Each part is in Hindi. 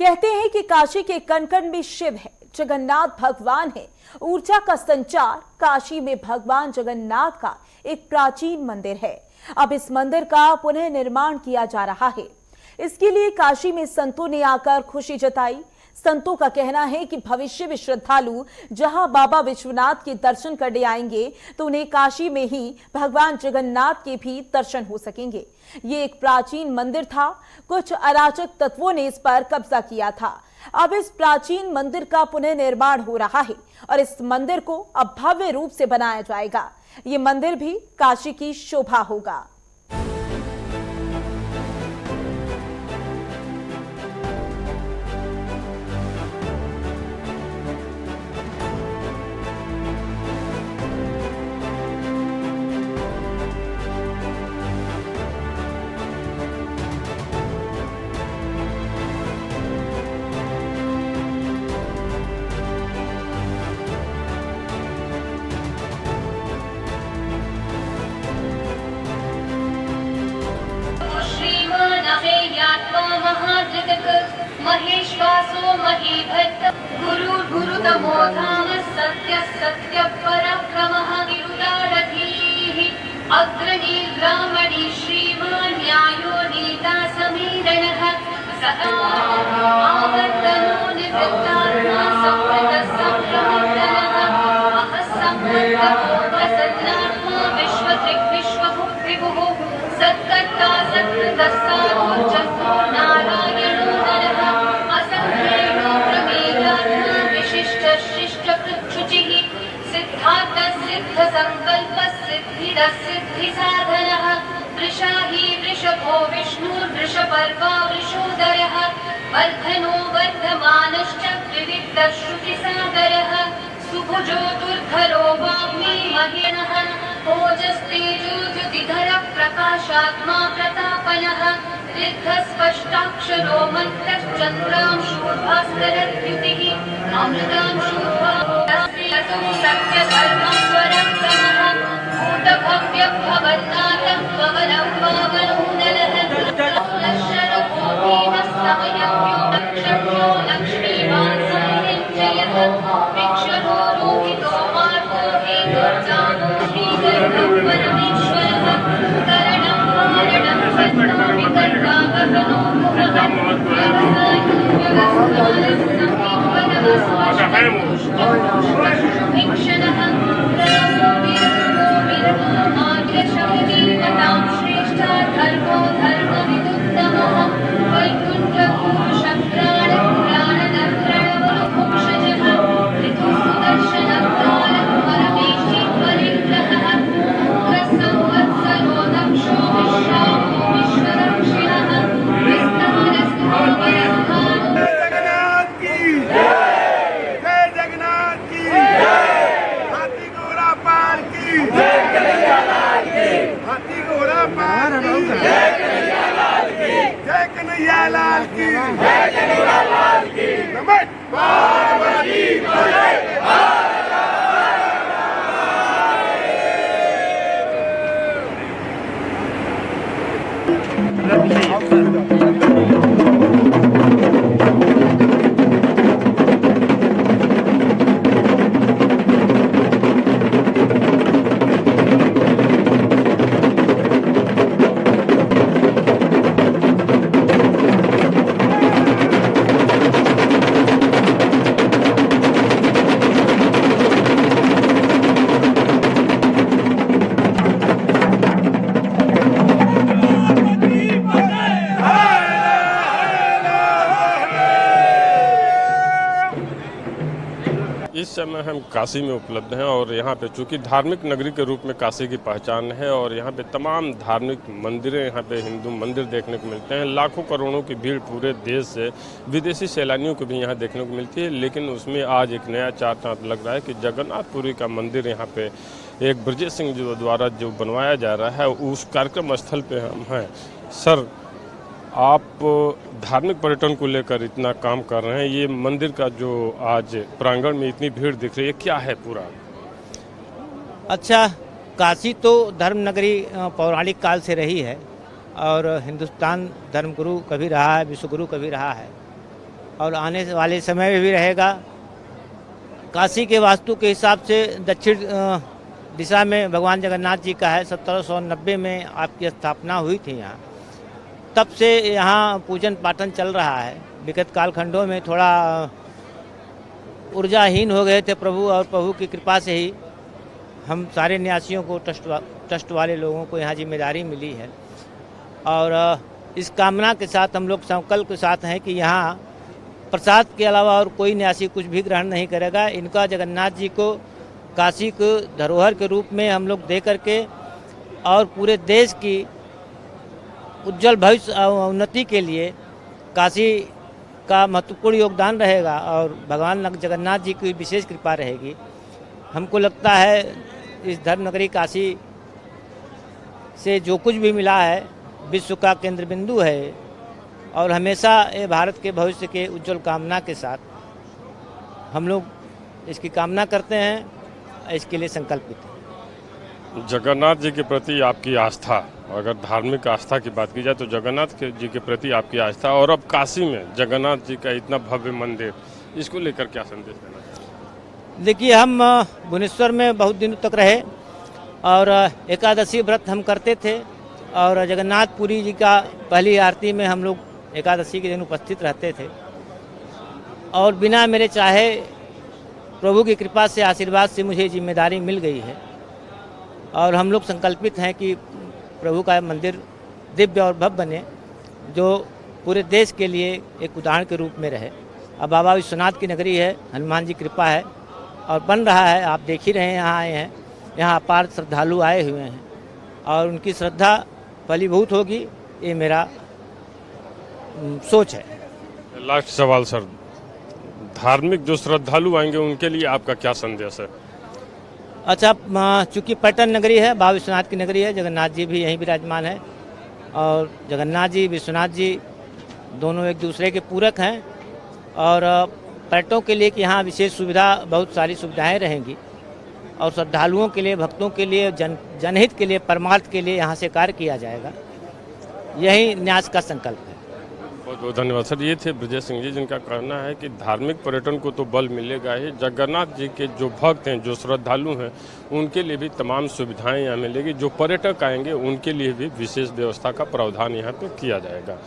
कहते हैं कि काशी के कण कण में शिव है, जगन्नाथ भगवान है। ऊर्जा का संचार काशी में भगवान जगन्नाथ का एक प्राचीन मंदिर है। अब इस मंदिर का पुनः निर्माण किया जा रहा है। इसके लिए काशी में संतों ने आकर खुशी जताई। संतों का कहना है कि भविष्य में श्रद्धालु जहां बाबा विश्वनाथ के दर्शन करने आएंगे तो उन्हें काशी में ही भगवान जगन्नाथ के भी दर्शन हो सकेंगे। ये एक प्राचीन मंदिर था, कुछ अराजक तत्वों ने इस पर कब्जा किया था। अब इस प्राचीन मंदिर का पुनः निर्माण हो रहा है और इस मंदिर को अब भव्य रूप से बनाया जाएगा। ये मंदिर भी काशी की शोभा होगा। महेश्वासो महीभट्ट गुरुतमो धाम सत्य सत्य पराक्रमः निरुदारधीः अग्रणी ब्राह्मणी श्रीमान् न्यायो नीता समीरणः सः आवर्तनो निवृत्तात्मा संवृतः संप्रवर्तनः महस्सम्मतको प्रसन्नात्मा विश्वभुक्तिभुः सत्कर्ता सत्कृतः साधुर्जः नारायणो संकल्प सिद्धि साधनः वृषाही वृषभो विष्णुर्वृषपर्वा वृषोदरः वर्धनो वर्धमानश्च विविक्तः श्रुतिसागरः सुभुजो दुर्धरो वाग्मी महेणः ओजस्तेजो द्युतिधरः प्रकाशात्मा प्रतापनः ऋद्धस्पष्टाक्षरो मन्त्रश्चन्द्रांशूर्भास्करद्युतिः सत्यधर्मं परक्रमः भूतभव्यः भवन्नाथः पवनं पावनोदलः लक्षरकोटिनः समयव्यो लक्ष्मीवान् संयुञ्जयः भिक्षरो रोहितो मार्गो हेतुर्जानो श्रीगर्भः परमेश्वरः करणं वारणं सत्तामि कर्तावहनो भिक्षणः श्रेष्ठा धर्मो धर्मविदुत्तमः वैकुण्ठपुरुषप्राणप्राणदप्रणवभुक्षजः ऋतुसुदर्शनकालः परमेशी परिग्रहः उग्रसंवत्सरो दक्षो विश्रामो विश्वदक्षिणः लाल की जय कन्हैयालाल की नमः पार्वती इस समय हम काशी में उपलब्ध हैं और यहाँ पे चूँकि धार्मिक नगरी के रूप में काशी की पहचान है और यहाँ पे तमाम धार्मिक मंदिरें, यहाँ पे हिंदू मंदिर देखने को मिलते हैं। लाखों करोड़ों की भीड़ पूरे देश से विदेशी सैलानियों को भी यहाँ देखने को मिलती है। लेकिन उसमें आज एक नया चार चांद लग रहा है कि जगन्नाथपुरी का मंदिर यहाँ पे एक ब्रजेश सिंह जी द्वारा जो बनवाया जा रहा है, उस कार्यक्रम स्थल पर हम हैं। सर, आप धार्मिक पर्यटन को लेकर इतना काम कर रहे हैं, ये मंदिर का जो आज प्रांगण में इतनी भीड़ दिख रही है, क्या है पूरा? अच्छा, काशी तो धर्म नगरी पौराणिक काल से रही है और हिंदुस्तान धर्मगुरु कभी रहा है, विश्वगुरु कभी रहा है। और आने वाले समय में भी रहेगा। काशी के वास्तु के हिसाब से दक्षिण दिशा में भगवान जगन्नाथ जी का है। 1790 में आपकी स्थापना हुई थी यहाँ, तब से यहाँ पूजन पाठन चल रहा है। विगत कालखंडों में थोड़ा ऊर्जाहीन हो गए थे प्रभु, और प्रभु की कृपा से ही हम सारे न्यासियों को, ट्रस्ट वाले लोगों को यहाँ जिम्मेदारी मिली है। और इस कामना के साथ हम लोग संकल्प के साथ हैं कि यहाँ प्रसाद के अलावा और कोई न्यासी कुछ भी ग्रहण नहीं करेगा। इनका जगन्नाथ जी को काशी को धरोहर के रूप में हम लोग दे करके और पूरे देश की उज्जवल भविष्य उन्नति के लिए काशी का महत्वपूर्ण योगदान रहेगा और भगवान जगन्नाथ जी की विशेष कृपा रहेगी। हमको लगता है इस धर्म नगरी काशी से जो कुछ भी मिला है विश्व का केंद्र बिंदु है, और हमेशा ये भारत के भविष्य के उज्जवल कामना के साथ हम लोग इसकी कामना करते हैं, इसके लिए संकल्पित हैं। जगन्नाथ जी के प्रति आपकी आस्था, अगर धार्मिक आस्था की बात की जाए तो जगन्नाथ जी के प्रति आपकी आस्था, और अब काशी में जगन्नाथ जी का इतना भव्य मंदिर, इसको लेकर क्या संदेश देना चाहिए? देखिए, हम भुवनेश्वर में बहुत दिनों तक रहे और एकादशी व्रत हम करते थे, और जगन्नाथपुरी जी का पहली आरती में हम लोग एकादशी के दिन उपस्थित रहते थे, और बिना मेरे चाहे प्रभु की कृपा से, आशीर्वाद से मुझे जिम्मेदारी मिल गई है। और हम लोग संकल्पित हैं कि प्रभु का मंदिर दिव्य और भव्य बने, जो पूरे देश के लिए एक उदाहरण के रूप में रहे। अब बाबा विश्वनाथ की नगरी है, हनुमान जी कृपा है और बन रहा है। आप देख ही रहे हैं, यहाँ आए हैं, यहाँ अपार श्रद्धालु आए हुए हैं और उनकी श्रद्धा फलीभूत होगी, ये मेरा सोच है। लास्ट सवाल सर, धार्मिक जो श्रद्धालु आएंगे उनके लिए आपका क्या संदेश है? अच्छा, चूँकि पर्यटन नगरी है, बाबा विश्वनाथ की नगरी है, जगन्नाथ जी भी यहीं विराजमान है, और जगन्नाथ जी विश्वनाथ जी दोनों एक दूसरे के पूरक हैं। और पर्यटकों के लिए कि यहाँ विशेष सुविधा, बहुत सारी सुविधाएं रहेंगी, और श्रद्धालुओं के लिए, भक्तों के लिए, जनहित के लिए, परमार्थ के लिए यहाँ से कार्य किया जाएगा। यही न्यास का संकल्प है। बहुत बहुत धन्यवाद सर। ये थे ब्रजेश सिंह जी, जिनका कहना है कि धार्मिक पर्यटन को तो बल मिलेगा ही, जगन्नाथ जी के जो भक्त हैं, जो श्रद्धालु हैं, उनके लिए भी तमाम सुविधाएं यहाँ मिलेगी। जो पर्यटक आएंगे उनके लिए भी विशेष व्यवस्था का प्रावधान यहाँ पे किया जाएगा।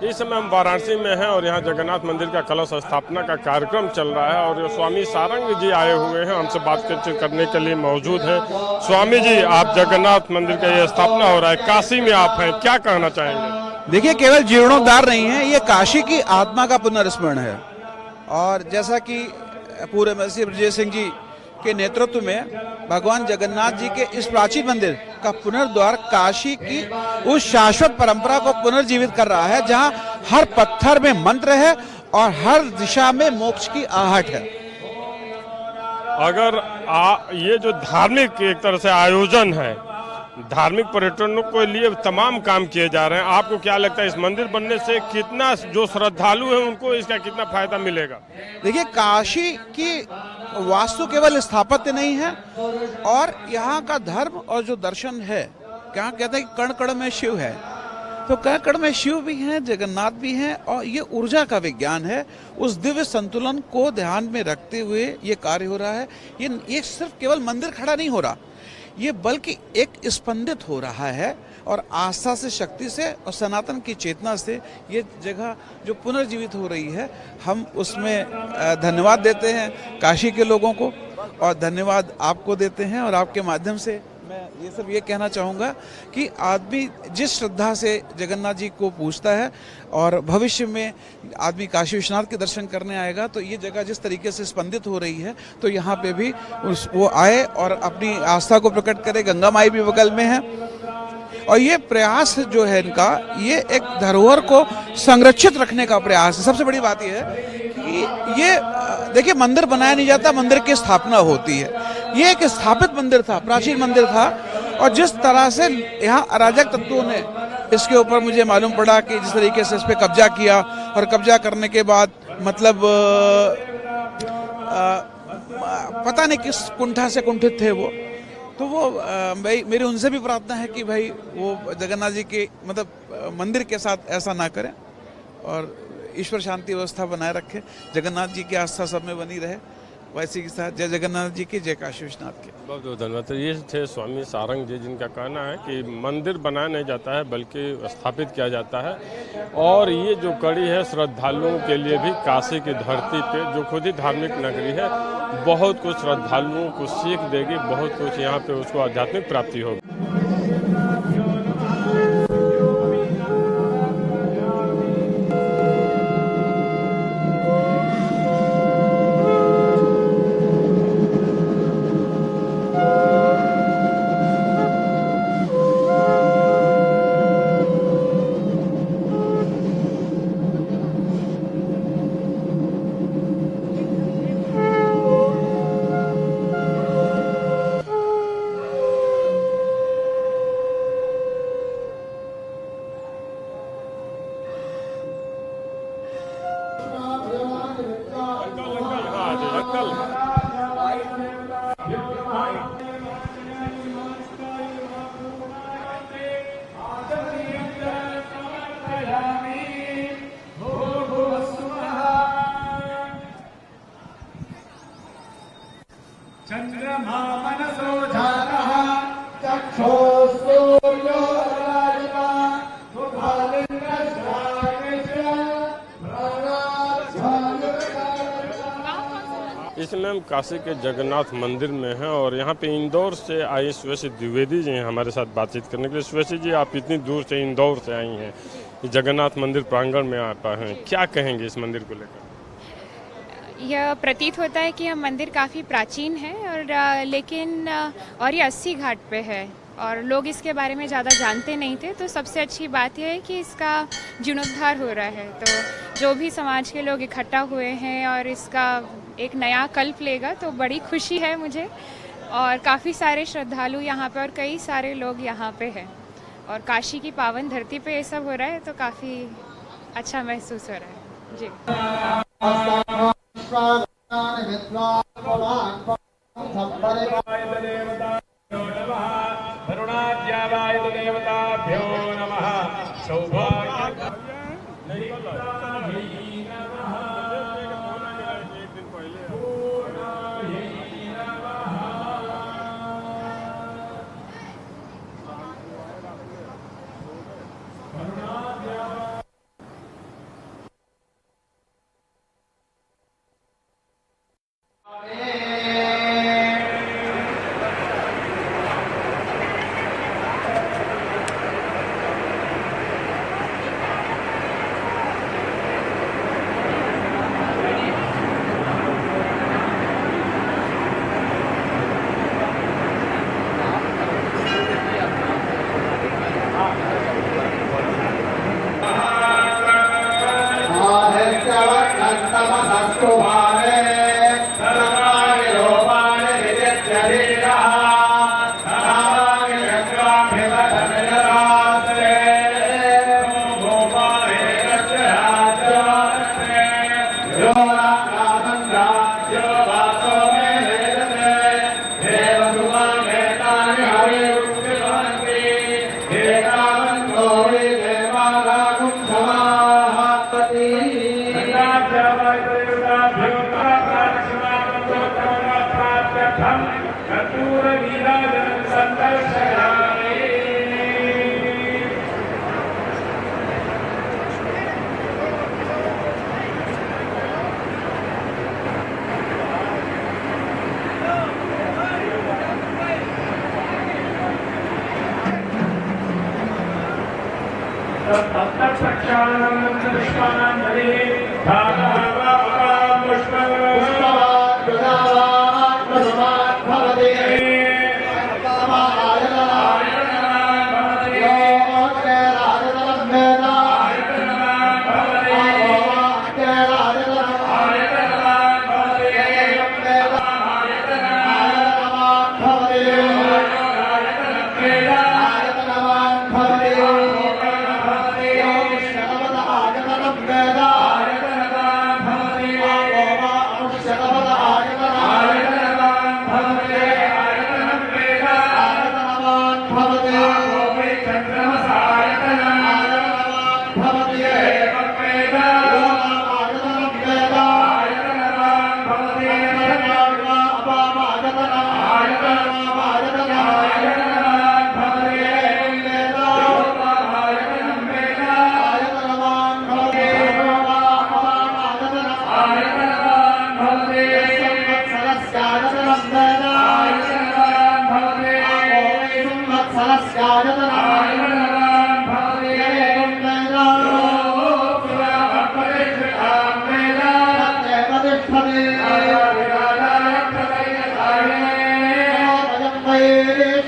इस समय हम वाराणसी में हैं और यहाँ जगन्नाथ मंदिर का कलश स्थापना का कार्यक्रम चल रहा है, और स्वामी सारंग जी आए हुए हैं, हमसे बात करने के लिए मौजूद हैं। स्वामी जी, आप जगन्नाथ मंदिर का ये स्थापना हो रहा है, काशी में आप हैं, क्या कहना चाहेंगे? देखिए, केवल जीर्णोद्धार नहीं है, ये काशी की आत्मा का पुनर्स्मरण है। और जैसा कि पूरे महर्षि ब्रजेश सिंह जी के नेतृत्व में भगवान जगन्नाथ जी के इस प्राचीन मंदिर का पुनर्द्वार काशी की उस शाश्वत परंपरा को पुनर्जीवित कर रहा है, जहां हर पत्थर में मंत्र है और हर दिशा में मोक्ष की आहट है। अगर ये जो धार्मिक एक तरह से आयोजन है, धार्मिक पर्यटनों के लिए तमाम काम किए जा रहे हैं, आपको क्या लगता है इस मंदिर बनने से कितना जो श्रद्धालु हैं उनको इसका कितना फायदा मिलेगा? देखिए, काशी की वास्तु केवल स्थापत्य नहीं है, और यहाँ का धर्म और जो दर्शन है, क्या कहते हैं कि कण कण में शिव है, तो कण कण में शिव भी हैं, जगन्नाथ भी हैं, और ये ऊर्जा का विज्ञान है। उस दिव्य संतुलन को ध्यान में रखते हुए ये कार्य हो रहा है। ये सिर्फ केवल मंदिर खड़ा नहीं हो रहा, ये बल्कि एक स्पंदित हो रहा है, और आस्था से, शक्ति से और सनातन की चेतना से ये जगह जो पुनर्जीवित हो रही है, हम उसमें धन्यवाद देते हैं काशी के लोगों को, और धन्यवाद आपको देते हैं। और आपके माध्यम से मैं ये सब ये कहना चाहूँगा कि आदमी जिस श्रद्धा से जगन्नाथ जी को पूजता है, और भविष्य में आदमी काशी विश्वनाथ के दर्शन करने आएगा, तो ये जगह जिस तरीके से स्पंदित हो रही है, तो यहाँ पे भी वो आए और अपनी आस्था को प्रकट करे। गंगा माई भी बगल में है, और ये प्रयास जो है इनका, ये एक धरोहर को संरक्षित रखने का प्रयास है। सबसे बड़ी बात ये है कि ये देखिए, मंदिर बनाया नहीं जाता, मंदिर की स्थापना होती है। ये एक स्थापित मंदिर था, प्राचीन मंदिर था, और जिस तरह से यहाँ अराजक तत्वों ने इसके ऊपर, मुझे मालूम पड़ा कि जिस तरीके से इस पे कब्जा किया, और कब्जा करने के बाद मतलब पता नहीं किस कुंठा से कुंठित थे वो। तो वो भाई मेरी उनसे भी प्रार्थना है कि भाई वो जगन्नाथ जी के मतलब मंदिर के साथ ऐसा ना करें और ईश्वर शांति व्यवस्था बनाए रखे, जगन्नाथ जी की आस्था सब में बनी रहे। वैसे के साथ जय जगन्नाथ जी की, जय काशी विश्वनाथ की। बहुत बहुत धन्यवाद। तो ये थे स्वामी सारंग जी, जिनका कहना है कि मंदिर बनाया नहीं जाता है बल्कि स्थापित किया जाता है। और ये जो कड़ी है श्रद्धालुओं के लिए भी काशी की धरती पे, जो खुद ही धार्मिक नगरी है, बहुत कुछ श्रद्धालुओं को सीख देगी, बहुत कुछ यहाँ पे उसको आध्यात्मिक प्राप्ति होगी। चंद्रमा मनसो जातः चक्षुः इसमें हम काशी के जगन्नाथ मंदिर में हैं और यहाँ पे इंदौर से आई श्वेसी द्विवेदी जी हैं हमारे साथ बातचीत करने के लिए। श्वेसी जी, आप इतनी दूर से इंदौर से आई हैं, जगन्नाथ मंदिर प्रांगण में आ पाए हैं, क्या कहेंगे इस मंदिर को लेकर? यह प्रतीत होता है कि यह मंदिर काफ़ी प्राचीन है और लेकिन और ये 80 घाट पे है और लोग इसके बारे में ज़्यादा जानते नहीं थे। तो सबसे अच्छी बात यह है कि इसका जीर्णोद्धार हो रहा है, तो जो भी समाज के लोग इकट्ठा हुए हैं और इसका एक नया कल्प लेगा, तो बड़ी खुशी है मुझे। और काफ़ी सारे श्रद्धालु यहाँ पे और कई सारे लोग यहाँ पे हैं और काशी की पावन धरती पे ये सब हो रहा है, तो काफ़ी अच्छा महसूस हो रहा है जी। देवताभ्यो नमः। सौभाग्य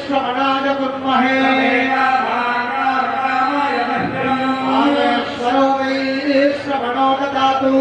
श्रवणाय कुर्महे आवेश्वरो वै श्रवणो ददातु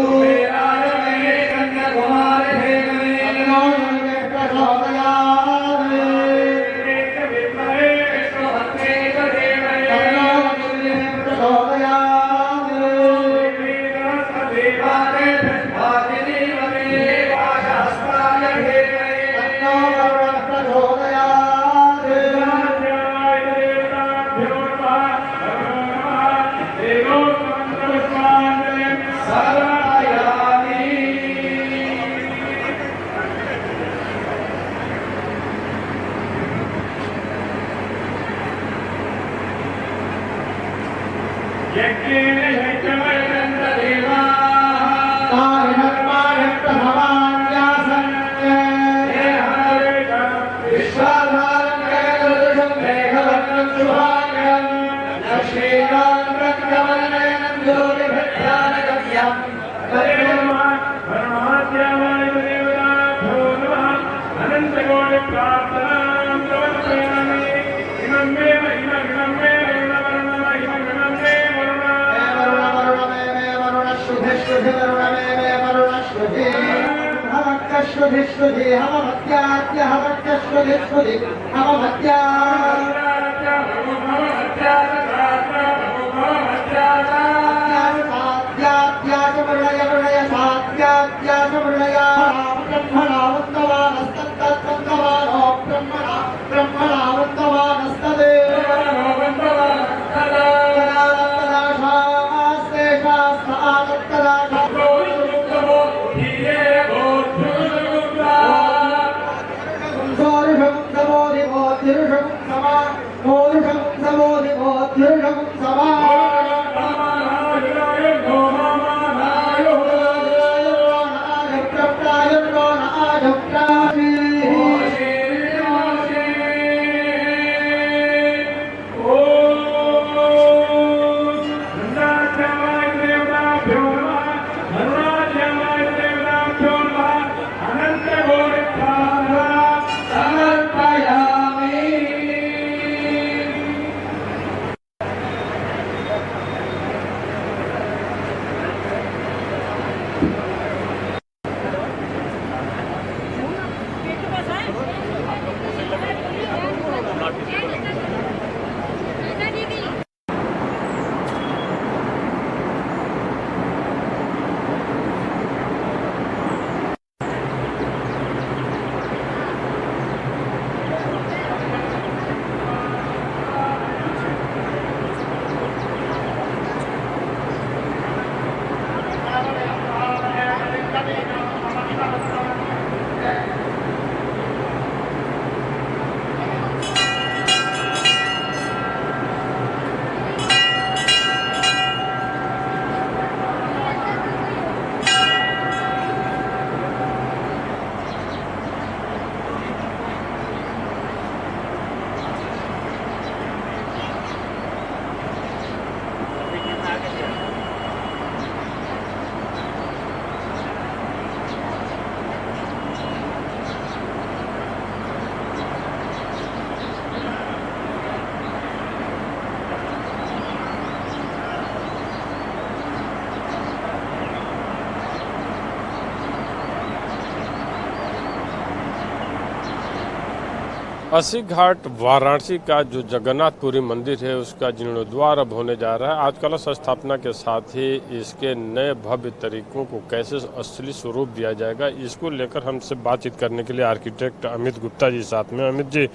अस्सी घाट वाराणसी का जो जगन्नाथपुरी मंदिर है उसका जीर्णोद्वार अब होने जा रहा है। आज कलश स्थापना के साथ ही इसके नए भव्य तरीकों को कैसे असली स्वरूप दिया जाएगा, इसको लेकर हमसे बातचीत करने के लिए आर्किटेक्ट अमित गुप्ता जी साथ में। अमित जी,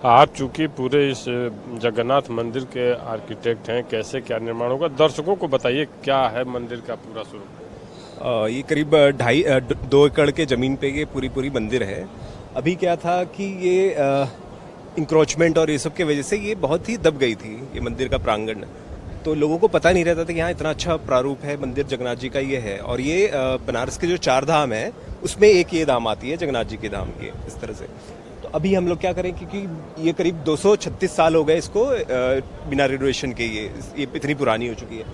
आप चूंकि पूरे इस जगन्नाथ मंदिर के आर्किटेक्ट हैं, कैसे क्या निर्माण होगा, दर्शकों को बताइए क्या है मंदिर का पूरा स्वरूप। ये करीब 2 एकड़ के ज़मीन पे ये पूरी मंदिर है। अभी क्या था कि ये इंक्रोचमेंट और ये सब के वजह से ये बहुत ही दब गई थी ये मंदिर का प्रांगण, तो लोगों को पता नहीं रहता था कि यहाँ इतना अच्छा प्रारूप है मंदिर जगन्नाथ जी का ये है। और ये बनारस के जो 4 धाम है उसमें एक ये धाम आती है जगन्नाथ जी के धाम की, इस तरह से। तो अभी हम लोग क्या करें, क्योंकि ये करीब 236 साल हो गए इसको बिना रिनोवेशन के, ये इतनी पुरानी हो चुकी है,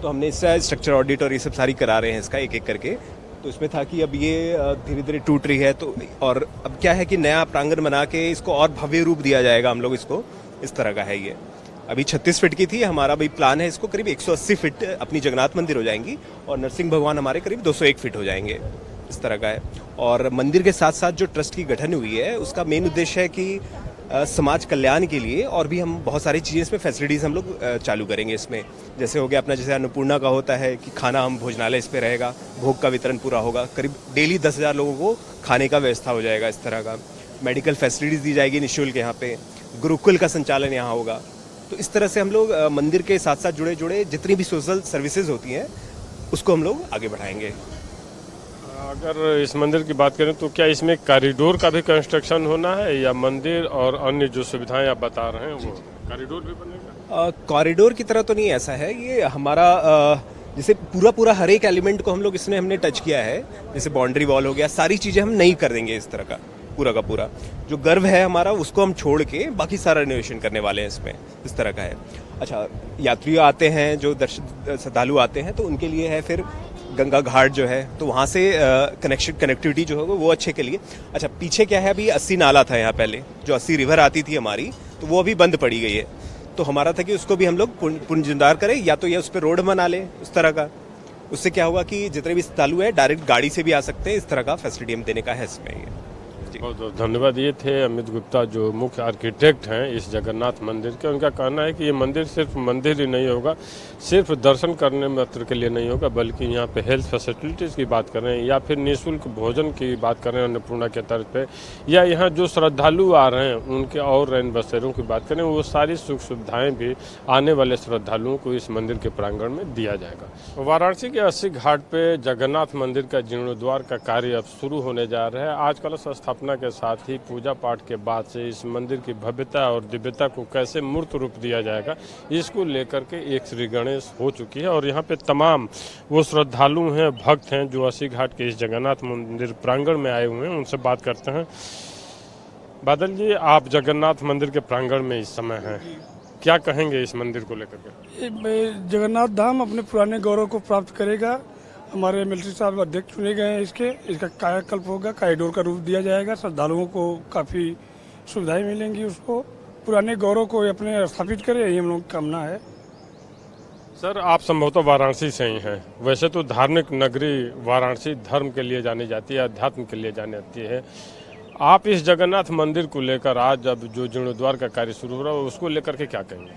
तो हमने इसका स्ट्रक्चर ऑडिट और ये सब सारी करा रहे हैं इसका एक एक करके। तो इसमें था कि अब ये धीरे धीरे टूट रही है, तो और अब क्या है कि नया प्रांगण बना के इसको और भव्य रूप दिया जाएगा हम लोग इसको, इस तरह का है ये। अभी 36 फीट की थी, हमारा भाई प्लान है इसको करीब 180 फीट अपनी जगन्नाथ मंदिर हो जाएंगी और नरसिंह भगवान हमारे करीब 201 फीट हो जाएंगे, इस तरह का है। और मंदिर के साथ साथ जो ट्रस्ट की गठन हुई है उसका मेन उद्देश्य है कि समाज कल्याण के लिए और भी हम बहुत सारी चीज़ें इसमें फैसिलिटीज़ हम लोग चालू करेंगे इसमें। जैसे हो गया अपना, जैसे अन्नपूर्णा का होता है कि खाना हम भोजनालय इस पे रहेगा, भोग का वितरण पूरा होगा, करीब डेली 10,000 लोगों को खाने का व्यवस्था हो जाएगा, इस तरह का। मेडिकल फैसिलिटीज़ दी जाएगी निःशुल्क यहाँ पे, गुरुकुल का संचालन यहाँ होगा। तो इस तरह से हम लोग मंदिर के साथ साथ जुड़े जुड़े जितनी भी सोशल सर्विसेज होती हैं उसको हम लोग आगे बढ़ाएंगे। अगर इस मंदिर की बात करें तो क्या इसमें कॉरिडोर का भी कंस्ट्रक्शन होना है, या मंदिर और अन्य जो सुविधाएं आप बता रहे हैं वो कॉरिडोर भी बनेगा? कॉरिडोर की तरह तो नहीं ऐसा है, ये हमारा जैसे पूरा हर एक एलिमेंट को हम लोग इसमें हमने टच किया है, जैसे बाउंड्री वॉल हो गया, सारी चीज़ें हम नहीं कर देंगे इस तरह का पूरा जो गर्व है हमारा उसको हम छोड़ के बाकी सारा रिनोवेशन करने वाले हैं इसमें, इस तरह का है। अच्छा, यात्री आते हैं जो श्रद्धालु आते हैं तो उनके लिए है फिर गंगा घाट जो है, तो वहाँ से कनेक्टिविटी जो है वो अच्छे के लिए। अच्छा, पीछे क्या है, अभी 80 नाला था यहाँ पहले, जो 80 रिवर आती थी हमारी, तो वो अभी बंद पड़ी गई है। तो हमारा था कि उसको भी हम लोग पुनर्जीर्णोद्धार करें, या तो ये उस पर रोड बना लें उस तरह का। उससे क्या होगा कि जितने भी श्रद्धालु है डायरेक्ट गाड़ी से भी आ सकते हैं, इस तरह का फैसिलिटी हम देने का है इसमें। ये बहुत बहुत धन्यवाद। ये थे अमित गुप्ता जो मुख्य आर्किटेक्ट हैं इस जगन्नाथ मंदिर के। उनका कहना है कि ये मंदिर सिर्फ मंदिर ही नहीं होगा, सिर्फ दर्शन करने मात्र के लिए नहीं होगा, बल्कि यहाँ पे हेल्थ फैसिलिटीज़ की बात कर रहे हैं, या फिर निःशुल्क भोजन की बात कर रहे हैं अन्नपूर्णा के तर्ज पे, या यहाँ जो श्रद्धालु आ रहे हैं उनके और रैन बसेरों की बात करें, वो सारी सुख सुविधाएँ भी आने वाले श्रद्धालुओं को इस मंदिर के प्रांगण में दिया जाएगा। वाराणसी के 80 घाट पे जगन्नाथ मंदिर का जीर्णोद्धार का कार्य अब शुरू होने जा रहा है। आज कलश स्थापना के साथ ही पूजा पाठ के बाद से इस मंदिर की भव्यता और दिव्यता को कैसे मूर्त रूप दिया जाएगा, इसको लेकर के एक श्री गणेश हो चुकी है। और यहाँ पे तमाम वो श्रद्धालु हैं, भक्त हैं जो 80 घाट के इस जगन्नाथ मंदिर प्रांगण में आए हुए हैं, उनसे बात करते हैं। बादल जी, आप जगन्नाथ मंदिर के प्रांगण में इस समय हैं, क्या कहेंगे इस मंदिर को लेकर के? जगन्नाथ धाम अपने पुराने गौरव को प्राप्त करेगा। हमारे मिलिट्री साहब अध्यक्ष चुने गए हैं, इसका कायाकल्प होगा, कॉरिडोर का रूप दिया जाएगा, श्रद्धालुओं को काफ़ी सुविधाएं मिलेंगी, उसको पुराने गौरव को अपने स्थापित करें, यही हम लोग की कामना है। सर, आप संभवतः वाराणसी से ही हैं। वैसे तो धार्मिक नगरी वाराणसी धर्म के लिए जानी जाती है, अध्यात्म के लिए जानी जाती है। आप इस जगन्नाथ मंदिर को लेकर आज अब जो जीर्णोद्धार का कार्य शुरू हो रहा है उसको लेकर के क्या कहेंगे?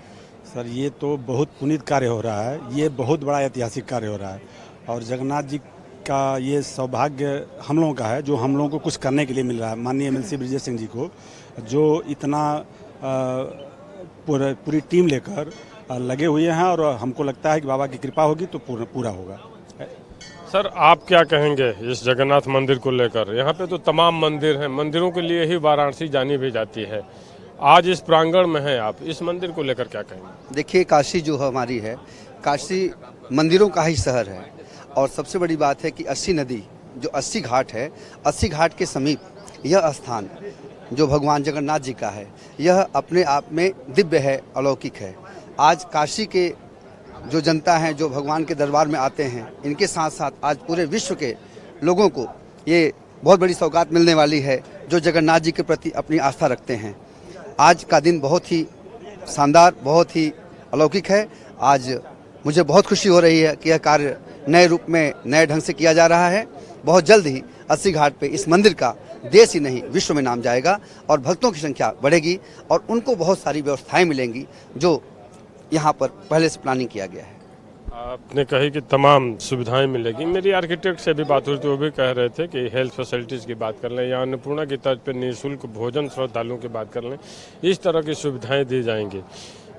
सर, ये तो बहुत पुनीत कार्य हो रहा है, ये बहुत बड़ा ऐतिहासिक कार्य हो रहा है और जगन्नाथ जी का ये सौभाग्य हम लोगों का है जो हम लोगों को कुछ करने के लिए मिल रहा है। माननीय MLC ब्रिजेश सिंह जी को जो इतना पूरी टीम लेकर लगे हुए हैं और हमको लगता है कि बाबा की कृपा होगी तो पूरा होगा। सर, आप क्या कहेंगे इस जगन्नाथ मंदिर को लेकर? यहाँ पे तो तमाम मंदिर हैं, मंदिरों के लिए ही वाराणसी जानी भी जाती है। आज इस प्रांगण में हैं आप, इस मंदिर को लेकर क्या कहेंगे? देखिए, काशी जो हमारी है, काशी मंदिरों का ही शहर है और सबसे बड़ी बात है कि 80 नदी जो 80 घाट है, 80 घाट के समीप यह स्थान जो भगवान जगन्नाथ जी का है, यह अपने आप में दिव्य है, अलौकिक है। आज काशी के जो जनता है जो भगवान के दरबार में आते हैं, इनके साथ साथ आज पूरे विश्व के लोगों को ये बहुत बड़ी सौगात मिलने वाली है जो जगन्नाथ जी के प्रति अपनी आस्था रखते हैं। आज का दिन बहुत ही शानदार, बहुत ही अलौकिक है। आज मुझे बहुत खुशी हो रही है कि यह कार्य नए रूप में, नए ढंग से किया जा रहा है। बहुत जल्द ही 80 घाट पे इस मंदिर का देश ही नहीं विश्व में नाम जाएगा और भक्तों की संख्या बढ़ेगी और उनको बहुत सारी व्यवस्थाएं मिलेंगी जो यहाँ पर पहले से प्लानिंग किया गया है। आपने कही कि तमाम सुविधाएं मिलेगी। मेरी आर्किटेक्ट से भी बात हुई तो वो भी कह रहे थे कि हेल्थ फैसिलिटीज़ की बात कर लें या अन्नपूर्णा की तर्ज पर निःशुल्क भोजन श्रद्धालुओं की बात कर लें, इस तरह की सुविधाएं दी जाएंगी।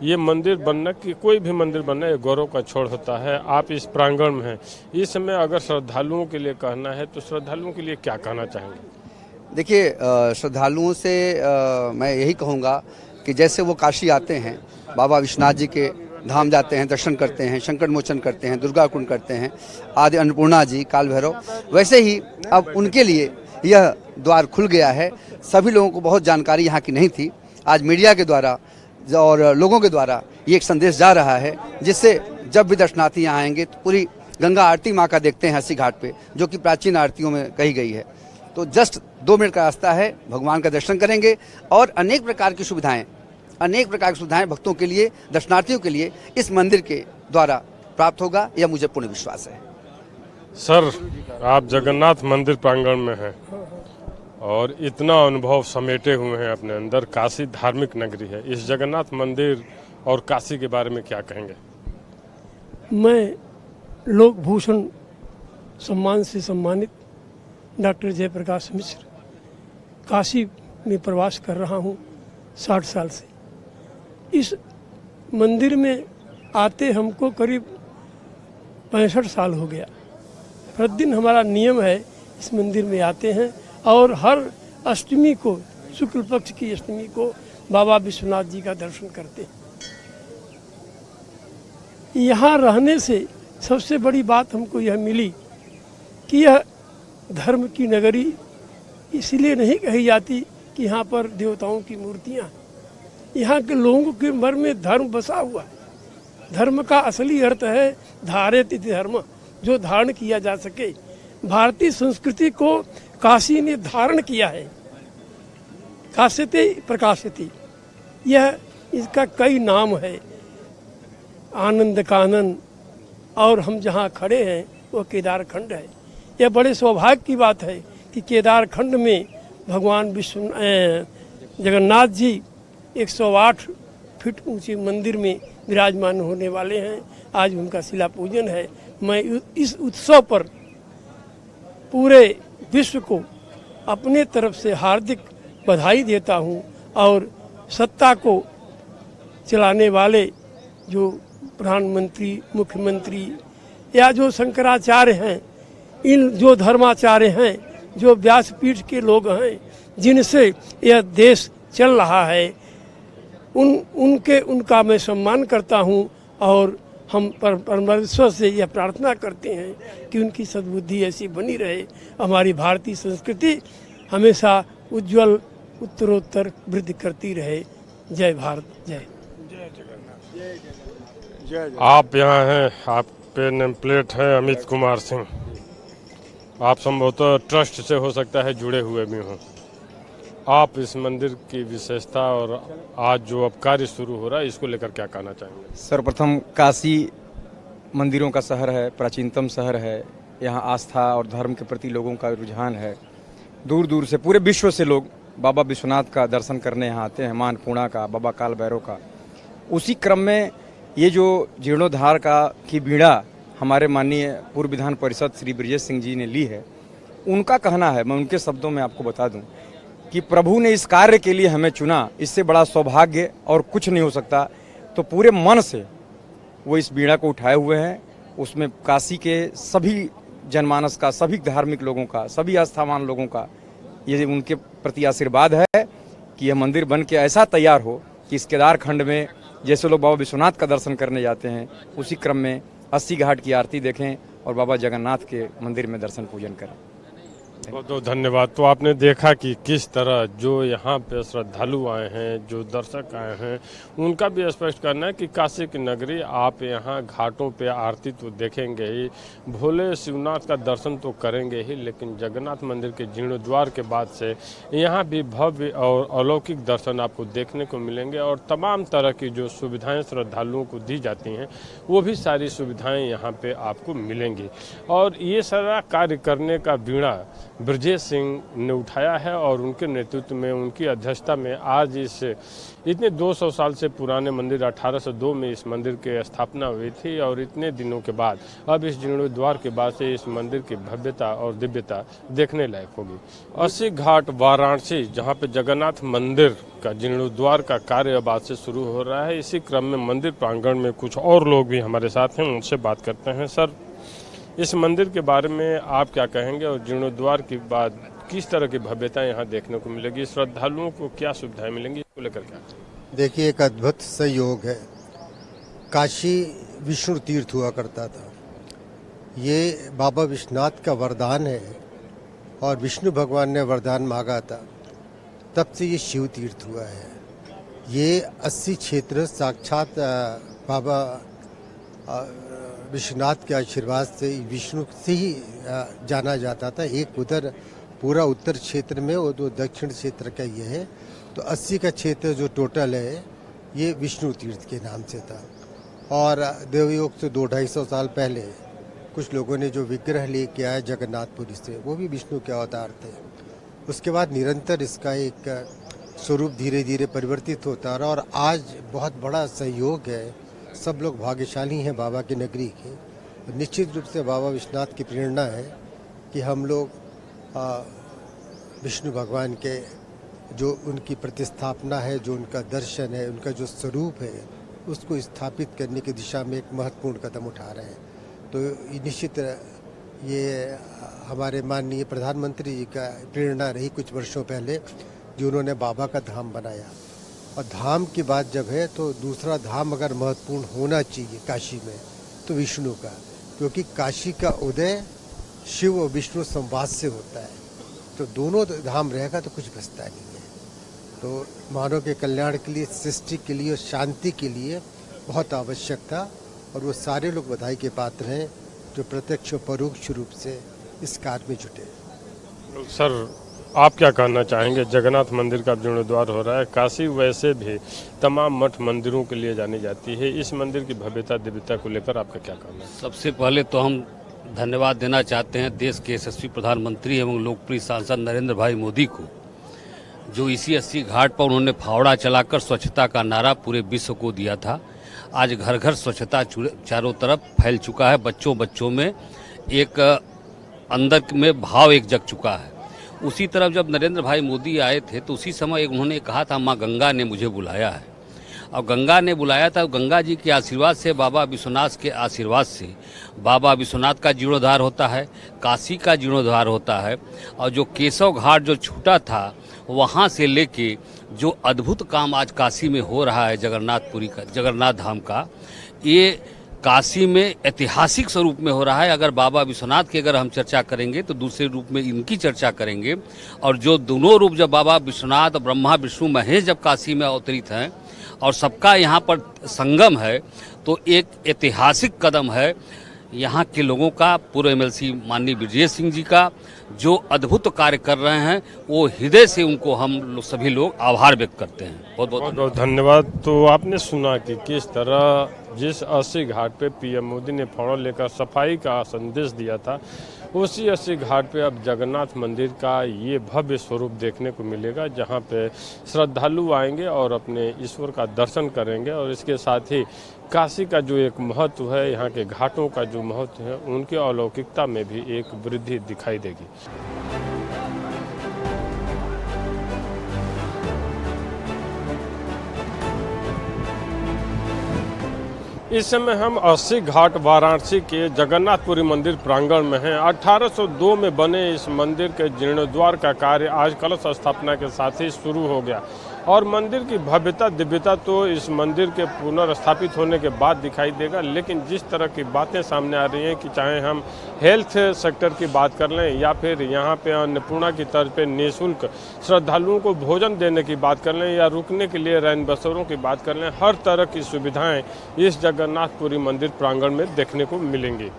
ये मंदिर बनना, कि कोई भी मंदिर बनना, ये गौरव का क्षण होता है। आप इस प्रांगण में हैं, इस समय अगर श्रद्धालुओं के लिए कहना है तो श्रद्धालुओं के लिए क्या कहना चाहेंगे? देखिए, श्रद्धालुओं से मैं यही कहूँगा कि जैसे वो काशी आते हैं, बाबा विश्वनाथ जी के धाम जाते हैं, दर्शन करते हैं, संकट मोचन करते हैं, दुर्गा कुंड करते हैं, आदि अन्नपूर्णा जी, काल भैरव, वैसे ही अब उनके लिए यह द्वार खुल गया है। सभी लोगों को बहुत जानकारी यहाँ की नहीं थी। आज मीडिया के द्वारा और लोगों के द्वारा ये एक संदेश जा रहा है, जिससे जब भी दर्शनार्थी यहाँ आएंगे तो पूरी गंगा आरती माँ का देखते हैं अस्सी घाट पे, जो कि प्राचीन आरतियों में कही गई है। तो जस्ट 2 मिनट का रास्ता है, भगवान का दर्शन करेंगे और अनेक प्रकार की सुविधाएं भक्तों के लिए, दर्शनार्थियों के लिए इस मंदिर के द्वारा प्राप्त होगा, यह मुझे पूर्ण विश्वास है। सर, आप जगन्नाथ मंदिर प्रांगण में हैं और इतना अनुभव समेटे हुए हैं अपने अंदर। काशी धार्मिक नगरी है, इस जगन्नाथ मंदिर और काशी के बारे में क्या कहेंगे? मैं लोक भूषण सम्मान से सम्मानित डॉक्टर जयप्रकाश मिश्र काशी में प्रवास कर रहा हूँ 60 साल से। इस मंदिर में आते हमको करीब 65 साल हो गया। प्रतिदिन हमारा नियम है, इस मंदिर में आते हैं और हर अष्टमी को, शुक्ल पक्ष की अष्टमी को बाबा विश्वनाथ जी का दर्शन करते हैं। यहाँ रहने से सबसे बड़ी बात हमको यह मिली कि यह धर्म की नगरी इसलिए नहीं कही जाती कि यहाँ पर देवताओं की मूर्तियाँ हैं। यहाँ के लोगों के मन में धर्म बसा हुआ है। धर्म का असली अर्थ है धारित धर्म, जो धारण किया जा सके। भारतीय संस्कृति को काशी ने धारण किया है। काश्यते प्रकाशते, यह इसका कई नाम है। आनंद कानन, और हम जहाँ खड़े हैं वो केदार खंड है। यह बड़े सौभाग्य की बात है कि केदार खंड में भगवान जगन्नाथ जी 108 फीट ऊंचे मंदिर में विराजमान होने वाले हैं। आज उनका शिला पूजन है। मैं इस उत्सव पर पूरे विश्व को अपने तरफ से हार्दिक बधाई देता हूं और सत्ता को चलाने वाले जो प्रधानमंत्री, मुख्यमंत्री या जो शंकराचार्य हैं, इन जो धर्माचार्य हैं, जो व्यासपीठ के लोग हैं, जिनसे यह देश चल रहा है, उनका मैं सम्मान करता हूं और हम परमेश्वर से यह प्रार्थना करते हैं कि उनकी सद्बुद्धि ऐसी बनी रहे। हमारी भारतीय संस्कृति हमेशा उज्जवल उत्तरोत्तर वृद्धि करती रहे। जय भारत, जय। आप यहाँ हैं, आप पे नेम प्लेट है अमित कुमार सिंह। आप संभवतः ट्रस्ट से हो सकता है जुड़े हुए भी हों। आप इस मंदिर की विशेषता और आज जो अब कार्य शुरू हो रहा है, इसको लेकर क्या कहना चाहेंगे? सर्वप्रथम, काशी मंदिरों का शहर है, प्राचीनतम शहर है। यहाँ आस्था और धर्म के प्रति लोगों का रुझान है। दूर दूर से, पूरे विश्व से लोग बाबा विश्वनाथ का दर्शन करने यहाँ आते हैं, माँ अन्नपूर्णा का, बाबा काल भैरव का। उसी क्रम में ये जो जीर्णोद्धार की बीड़ा हमारे माननीय पूर्व विधान परिषद श्री ब्रजेश सिंह जी ने ली है, उनका कहना है, मैं उनके शब्दों में आपको बता दूं कि प्रभु ने इस कार्य के लिए हमें चुना, इससे बड़ा सौभाग्य और कुछ नहीं हो सकता। तो पूरे मन से वो इस बीड़ा को उठाए हुए हैं। उसमें काशी के सभी जनमानस का, सभी धार्मिक लोगों का, सभी आस्थावान लोगों का ये उनके प्रति आशीर्वाद है कि यह मंदिर बन के ऐसा तैयार हो कि इस केदार खंड में जैसे लोग बाबा विश्वनाथ का दर्शन करने जाते हैं, उसी क्रम में 80 घाट की आरती देखें और बाबा जगन्नाथ के मंदिर में दर्शन पूजन करें। बहुत बहुत धन्यवाद। तो आपने देखा कि किस तरह जो यहाँ पे श्रद्धालु आए हैं, जो दर्शक आए हैं, उनका भी स्पष्ट करना है कि काशी की नगरी, आप यहाँ घाटों पे आरती तो देखेंगे ही, भोले शिवनाथ का दर्शन तो करेंगे ही, लेकिन जगन्नाथ मंदिर के जीर्णोद्वार के बाद से यहाँ भी भव्य और अलौकिक दर्शन आपको देखने को मिलेंगे और तमाम तरह की जो सुविधाएँ श्रद्धालुओं को दी जाती हैं, वो भी सारी सुविधाएँ यहाँ पर आपको मिलेंगी। और ये सारा कार्य करने का बीड़ा ब्रजेश सिंह ने उठाया है और उनके नेतृत्व में, उनकी अध्यक्षता में आज इतने 200 साल से पुराने मंदिर, 1802 में इस मंदिर की स्थापना हुई थी और इतने दिनों के बाद अब इस जीर्णोद्वार के बाद से इस मंदिर की भव्यता और दिव्यता देखने लायक होगी। 80 घाट वाराणसी, जहाँ पे जगन्नाथ मंदिर का जीर्णोद्वार का कार्य अब आज से शुरू हो रहा है, इसी क्रम में मंदिर प्रांगण में कुछ और लोग भी हमारे साथ हैं, उनसे बात करते हैं। सर, इस मंदिर के बारे में आप क्या कहेंगे और जीर्णोद्वार के बाद किस तरह की भव्यता यहाँ देखने को मिलेगी, श्रद्धालुओं को क्या सुविधाएं मिलेंगी, इसको लेकर क्या? देखिए, एक अद्भुत संयोग है। काशी विष्णु तीर्थ हुआ करता था, ये बाबा विश्वनाथ का वरदान है और विष्णु भगवान ने वरदान मांगा था, तब से ये शिव तीर्थ हुआ है। ये 80 क्षेत्र साक्षात बाबा विश्वनाथ के आशीर्वाद से विष्णु से ही जाना जाता था। एक उधर पूरा उत्तर क्षेत्र में और 2 दक्षिण क्षेत्र का ये है, तो 80 का क्षेत्र जो टोटल है ये विष्णु तीर्थ के नाम से था। और देवयोग से 200-250 साल पहले कुछ लोगों ने जो विग्रह लेके आए जगन्नाथपुरी से, वो भी विष्णु के अवतार थे। उसके बाद निरंतर इसका एक स्वरूप धीरे धीरे परिवर्तित होता रहा और आज बहुत बड़ा सहयोग है। सब लोग भाग्यशाली हैं बाबा की नगरी के। निश्चित रूप से बाबा विश्वनाथ की प्रेरणा है कि हम लोग विष्णु भगवान के जो उनकी प्रतिस्थापना है, जो उनका दर्शन है, उनका जो स्वरूप है, उसको स्थापित करने की दिशा में एक महत्वपूर्ण कदम उठा रहे हैं। तो निश्चित ये हमारे माननीय प्रधानमंत्री जी का प्रेरणा रही कुछ वर्षों पहले, जो उन्होंने बाबा का धाम बनाया। और धाम की बात जब है तो दूसरा धाम अगर महत्वपूर्ण होना चाहिए काशी में तो विष्णु का, क्योंकि काशी का उदय शिव और विष्णु संवाद से होता है। तो दोनों धाम रहेगा तो कुछ बचता नहीं है। तो मानव के कल्याण के लिए, सृष्टि के लिए और शांति के लिए बहुत आवश्यक था और वो सारे लोग बधाई के पात्र हैं जो प्रत्यक्ष और परोक्ष रूप से इस कार्य में जुटे। सर, आप क्या कहना चाहेंगे? जगन्नाथ मंदिर का जीर्णोद्धार हो रहा है। काशी वैसे भी तमाम मठ मंदिरों के लिए जानी जाती है, इस मंदिर की भव्यता दिव्यता को लेकर आपका क्या कहना है? सबसे पहले तो हम धन्यवाद देना चाहते हैं देश के यशस्वी प्रधानमंत्री एवं लोकप्रिय सांसद नरेंद्र भाई मोदी को, जो इसी 80 घाट पर उन्होंने फावड़ा चलाकर स्वच्छता का नारा पूरे विश्व को दिया था। आज घर घर स्वच्छता चारों तरफ फैल चुका है। बच्चों में एक अंदर में भाव एक जग चुका है। उसी तरफ जब नरेंद्र भाई मोदी आए थे तो उसी समय उन्होंने कहा था माँ गंगा ने मुझे बुलाया है, और गंगा ने बुलाया था। गंगा जी के आशीर्वाद से, बाबा विश्वनाथ के आशीर्वाद से बाबा विश्वनाथ का जीर्णोद्धार होता है, काशी का जीर्णोद्धार होता है। और जो केशव घाट जो छूटा था, वहाँ से लेके जो अद्भुत काम आज काशी में हो रहा है जगन्नाथपुरी का, जगन्नाथ धाम का, ये काशी में ऐतिहासिक स्वरूप में हो रहा है। अगर बाबा विश्वनाथ की अगर हम चर्चा करेंगे तो दूसरे रूप में इनकी चर्चा करेंगे। और जो दोनों रूप जब बाबा विश्वनाथ, ब्रह्मा विष्णु महेश जब काशी में अवतरित हैं और सबका यहाँ पर संगम है, तो एक ऐतिहासिक कदम है यहाँ के लोगों का। पूर्व MLC माननीय ब्रजेश सिंह जी का जो अद्भुत कार्य कर रहे हैं, वो हृदय से उनको हम सभी लोग आभार व्यक्त करते हैं। बहुत बहुत धन्यवाद। तो आपने सुना कि किस तरह जिस 80 घाट पे PM मोदी ने फावड़ा लेकर सफाई का संदेश दिया था, उसी 80 घाट पे अब जगन्नाथ मंदिर का ये भव्य स्वरूप देखने को मिलेगा, जहाँ पे श्रद्धालु आएंगे और अपने ईश्वर का दर्शन करेंगे। और इसके साथ ही काशी का जो एक महत्व है, यहाँ के घाटों का जो महत्व है, उनकी अलौकिकता में भी एक वृद्धि दिखाई देगी। इस समय हम 80 घाट वाराणसी के जगन्नाथपुरी मंदिर प्रांगण में हैं। 1802 में बने इस मंदिर के जीर्णोद्धार का कार्य आज कलश स्थापना के साथ ही शुरू हो गया और मंदिर की भव्यता दिव्यता तो इस मंदिर के पुनर्स्थापित होने के बाद दिखाई देगा। लेकिन जिस तरह की बातें सामने आ रही हैं कि चाहे हम हेल्थ सेक्टर की बात कर लें या फिर यहाँ पे अन्नपूर्णा की तर्ज पे निःशुल्क श्रद्धालुओं को भोजन देने की बात कर लें या रुकने के लिए रैन बसेरों की बात कर लें, हर तरह की सुविधाएं इस जगन्नाथपुरी मंदिर प्रांगण में देखने को मिलेंगी।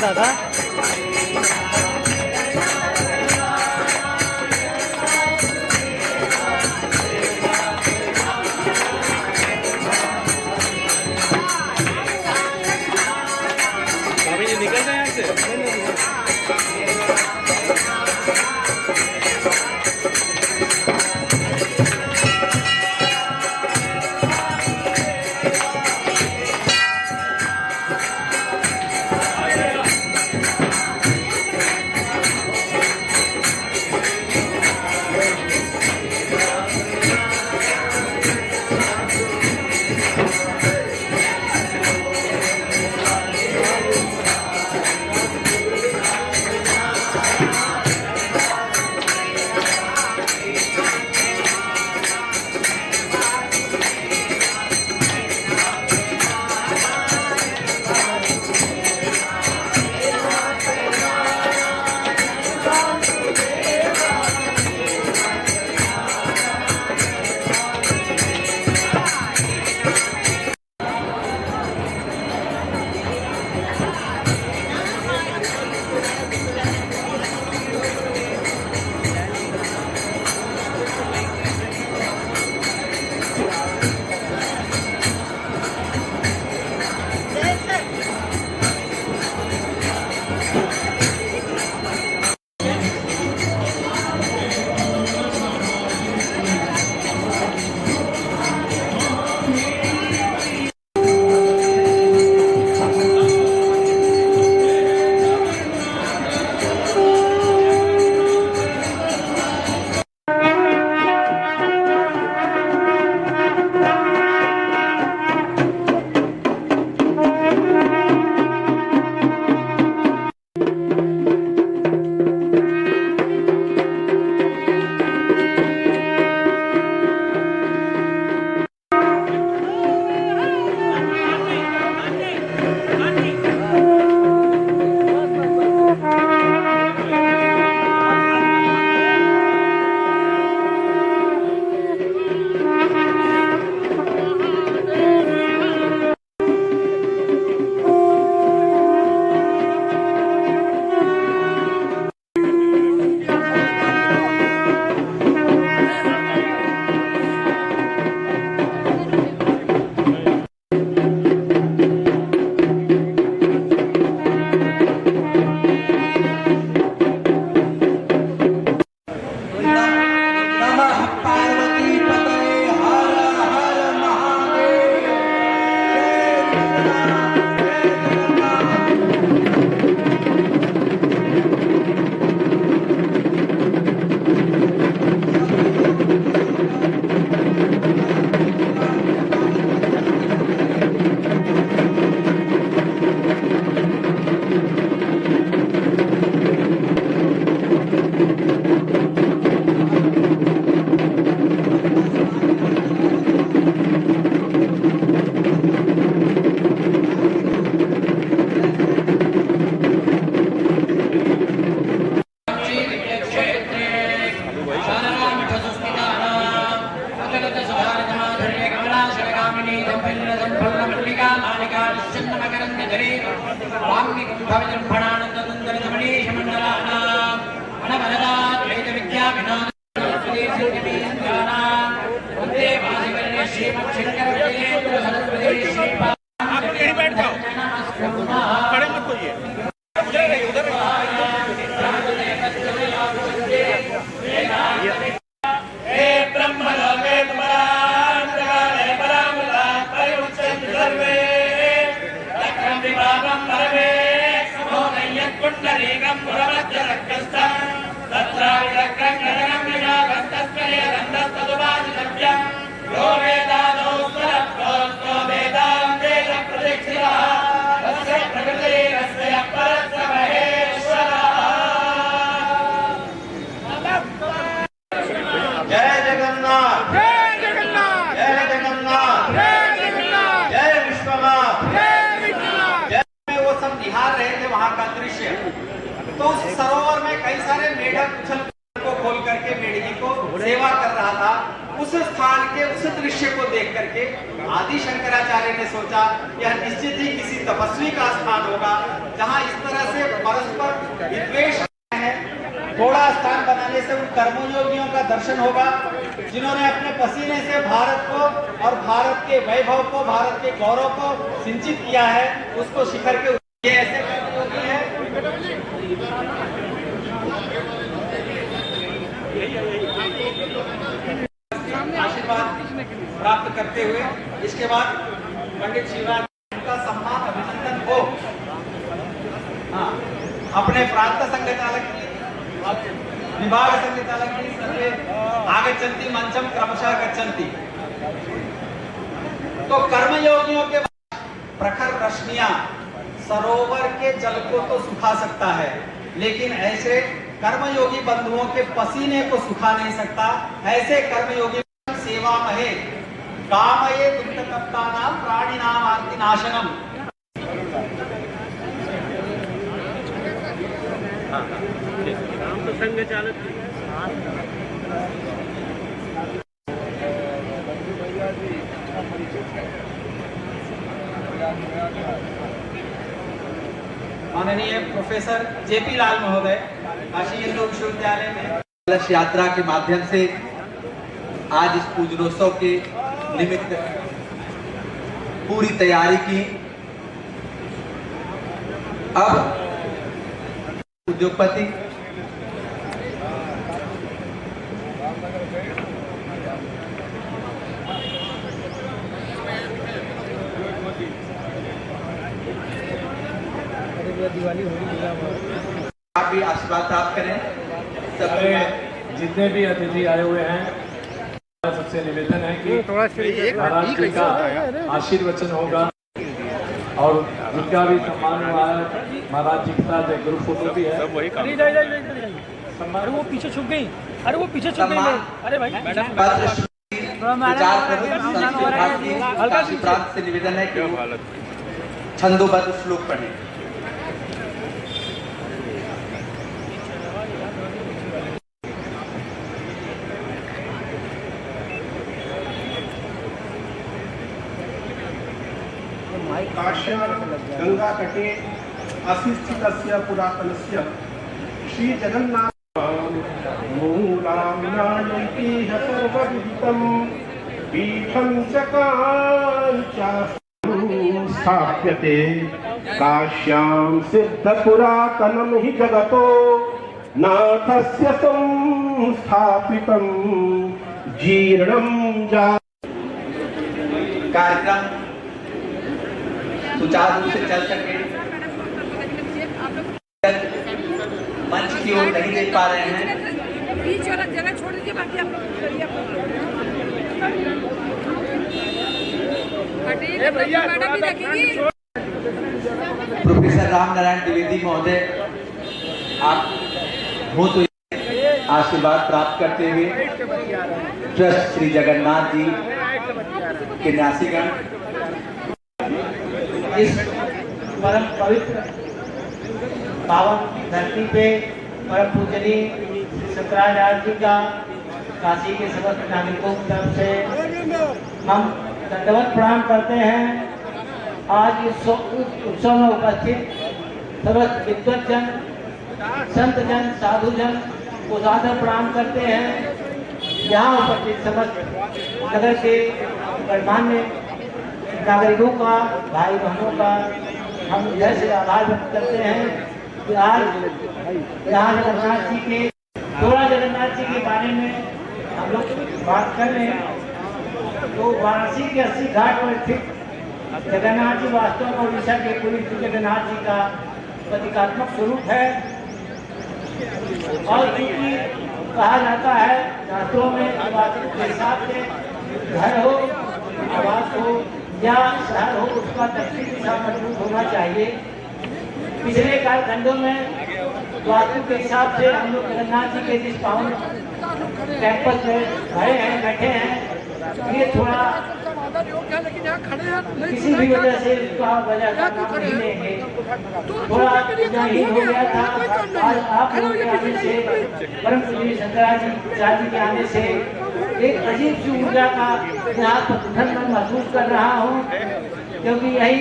दादा। निकल जाए यहाँ से। यो वेदादो स्वरप्रोस्तो वेदान्ते प्रदक्षिणः उस स्थान के उस दृश्य को देख करके आदि शंकराचार्य ने सोचा यह निश्चित ही किसी तपस्वी का स्थान होगा जहां इस तरह से परस्पर विद्वेष है। थोड़ा स्थान बनाने से उन कर्मयोगियों का दर्शन होगा जिन्होंने अपने पसीने से भारत को और भारत के वैभव को, भारत के गौरव को सिंचित किया है, उसको शिखर के ये ऐसे कर्मयोगी है। आशीर्वाद प्राप्त करते हुए इसके बाद पंडित शिवराज का सम्मान अभिनंदन हो। हाँ, अपने प्रांत संघचालक विभाग संघचालक सर्वे आगच्छन्ति मंचम क्रमशः गच्छन्ति। तो कर्मयोगियों के प्रखर रश्मियां सरोवर के जल को तो सुखा सकता है, लेकिन ऐसे कर्मयोगी बंधुओं के पसीने को सुखा नहीं सकता। ऐसे कर्मयोगी सेवा महे कामये दुष्टकप्तानां प्राणिनां आर्तिनाशनम। माननीय प्रोफेसर जेपी लाल महोदय काशी हिंदू विश्वविद्यालय में कलश यात्रा के माध्यम से आज इस पूजनोत्सव के निमित्त पूरी तैयारी की। अब उद्योगपति आप भी आशीर्वाद प्राप्त करें। सबसे जितने भी अतिथि आए हुए हैं सबसे निवेदन है कि महाराज जी का आशीर्वचन होगा और जिनका भी सम्मान हुआ है महाराज जी के साथ एक ग्रुप फोटो भी है। अरे वो पीछे छुप गई, अरे वो पीछे छुप गई। अरे भाई काशी प्रांत से निवेदन है कि छंदोबद्ध श्लोक पढ़ें। काश्यां गंगा तटे असिस्थितस्य पुरातनस्य श्री जगन्नाथ मूलाम्नायन्ति सर्वविदितं पीठं च काञ्चास्तं स्थाप्यते काश्यां सिद्धपुरातनं हि जगतो नाथस्य संस्थापितं जीर्णं जा। कार्यक्रम सुचारू रूप से चल सके, मंच की ओर नहीं देख पा रहे हैं। बीच वाला जगह छोड़ दीजिए, बाकी आप लोग करिए। प्रोफेसर राम नारायण द्विवेदी महोदय, आप हो तो आशीर्वाद प्राप्त करते हुए ट्रस्ट श्री जगन्नाथ जी के न्यासीगण इस परम पवित्र पावन धरती पे परम पूजनीय शंकराचार्य जी का काशी के समस्त नागरिकों की तरफ से हम दंडवत प्रणाम करते हैं। आज इस उत्सव में उपस्थित समस्त विद्वत जन, संत जन, साधु जन को सादर प्रणाम करते हैं। यहाँ उपस्थित समस्त नगर के गणमान्य नागरिकों का, भाई बहनों का हम हृदय से आभार व्यक्त करते हैं कि आज यहाँ जगन्नाथ जी के, थोड़ा जगन्नाथ जी के बारे में हम लोग बात कर रहे हैं। तो वाराणसी के 80 घाट पर स्थित जगन्नाथ जी वास्तव में उड़ीसा के पूरी जगन्नाथ जी का प्रतीकात्मक स्वरूप है। और क्योंकि कहा जाता है शास्त्रों में वास्तु के हिसाब से घर हो, आवास हो या शहर हो, उसका दक्षिण दिशा मजबूत होना चाहिए। पिछले कालखंडों में वास्तु के हिसाब से हम लोग जगन्नाथ जी के जिस पावन कैंपस में खड़े हैं, बैठे हैं, ये थोड़ा किसी भी वजह से उसका वजह का नाम नहीं लेंगे, थोड़ा नहीं हो गया था। आज आप लोगों के आने से, परम पूज्य शंकराचार्य जी के आने से एक अजीब सी ऊर्जा का यहाँ प्रतिफल मैं महसूस कर रहा हूँ, क्योंकि यही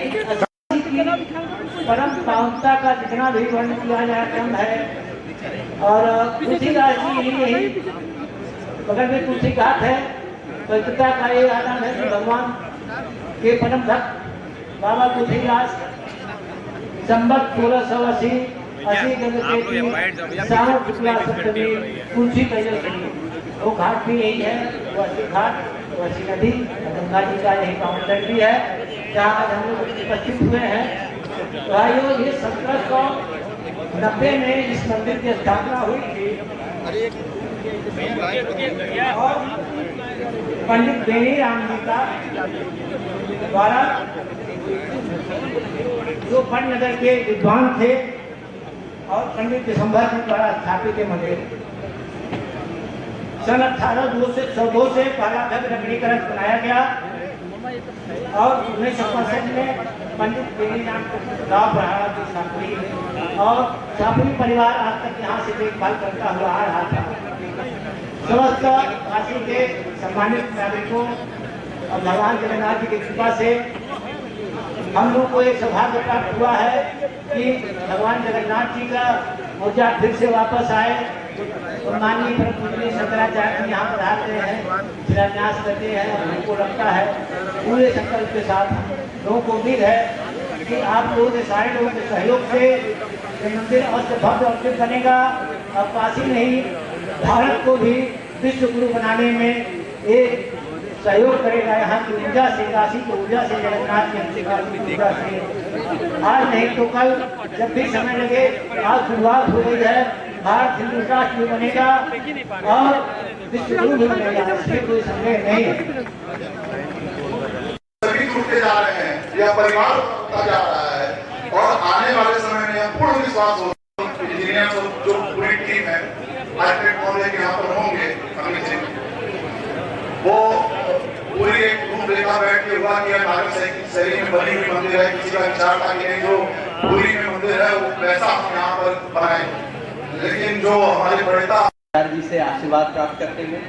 परम पावनता का जितना भी वर्णन किया जाए कम है। और तुलसीदास जी यही बगल में तुलसी घाट है, पवित्रता का ये आनंद है कि भगवान के परम भक्त बाबा तुलसीदास संबत 1680 गंगे सावन शुक्ला सप्तमी तुलसी तेजस्वी, वो घाट भी यही है, वो अस्सी घाट, वो अस्सी नदी, गंगा जी का यही काउंटर भी है जहाँ आज हम लोग उपस्थित हुए हैं। भाइयों, ये 1790 में इस मंदिर की स्थापना हुई थी और पंडित बेनी राम जी का द्वारा, जो पटनगर के विद्वान थे, और पंडित दिसंबर के द्वारा स्थापित मंदिर सन 1802 से पहला घर लकड़ी का बनाया गया और 1965 में पंडित बेनी राम राव प्रहारा की सापुरी और सापुरी परिवार आज तक यहाँ से देखभाल करता हुआ आ रहा था। समस्त काशी के सम्मानित नागरिकों और भगवान जगन्नाथ जी की कृपा से हम लोग को एक सौभाग्य प्राप्त हुआ है कि भगवान जगन्नाथ जी का ऊर्जा फिर से वापस आए। तो माननीय परम पूजनीय शंकराचार्य जी यहाँ पधारते हैं, शिलान्यास करते हैं और हमको लगता है पूरे संकल्प के साथ लोगों को उम्मीद है कि आप लोगों के सारे लोगों के सहयोग से ये मंदिर अवश्य भव्य अवश्य बनेगा और काशी नहीं भारत को भी विश्व गुरु बनाने में एक सहयोग करेगा। यहाँ की ऊर्जा से, काशी की ऊर्जा से, जगन्नाथ की ऊर्जा से आज नहीं तो कल जब भी समय लगे, आज शुरुआत हो गई है, भारत हिंदू राष्ट्र भी बनेगा और विश्व गुरु भी बनेगा, इसमें कोई संदेह नहीं है। सभी टूटते जा रहे हैं, यह परिवार टूटता जा रहा है और आने वाले समय में यह पूर्ण विश्वास हो इंजीनियर जो पूरी टीम है आर्किटेक्ट महोदय के यहाँ पर होंगे, वो पूरी एक रूपरेखा बैठ के हुआ कि नागरिक शैली में बनी हुई मंदिर है, किसी का विचार था कि जो पूरी में मंदिर है वो वैसा हम यहाँ पर बनाए, लेकिन जो हमारे प्रणेता जी से आशीर्वाद प्राप्त करते हुए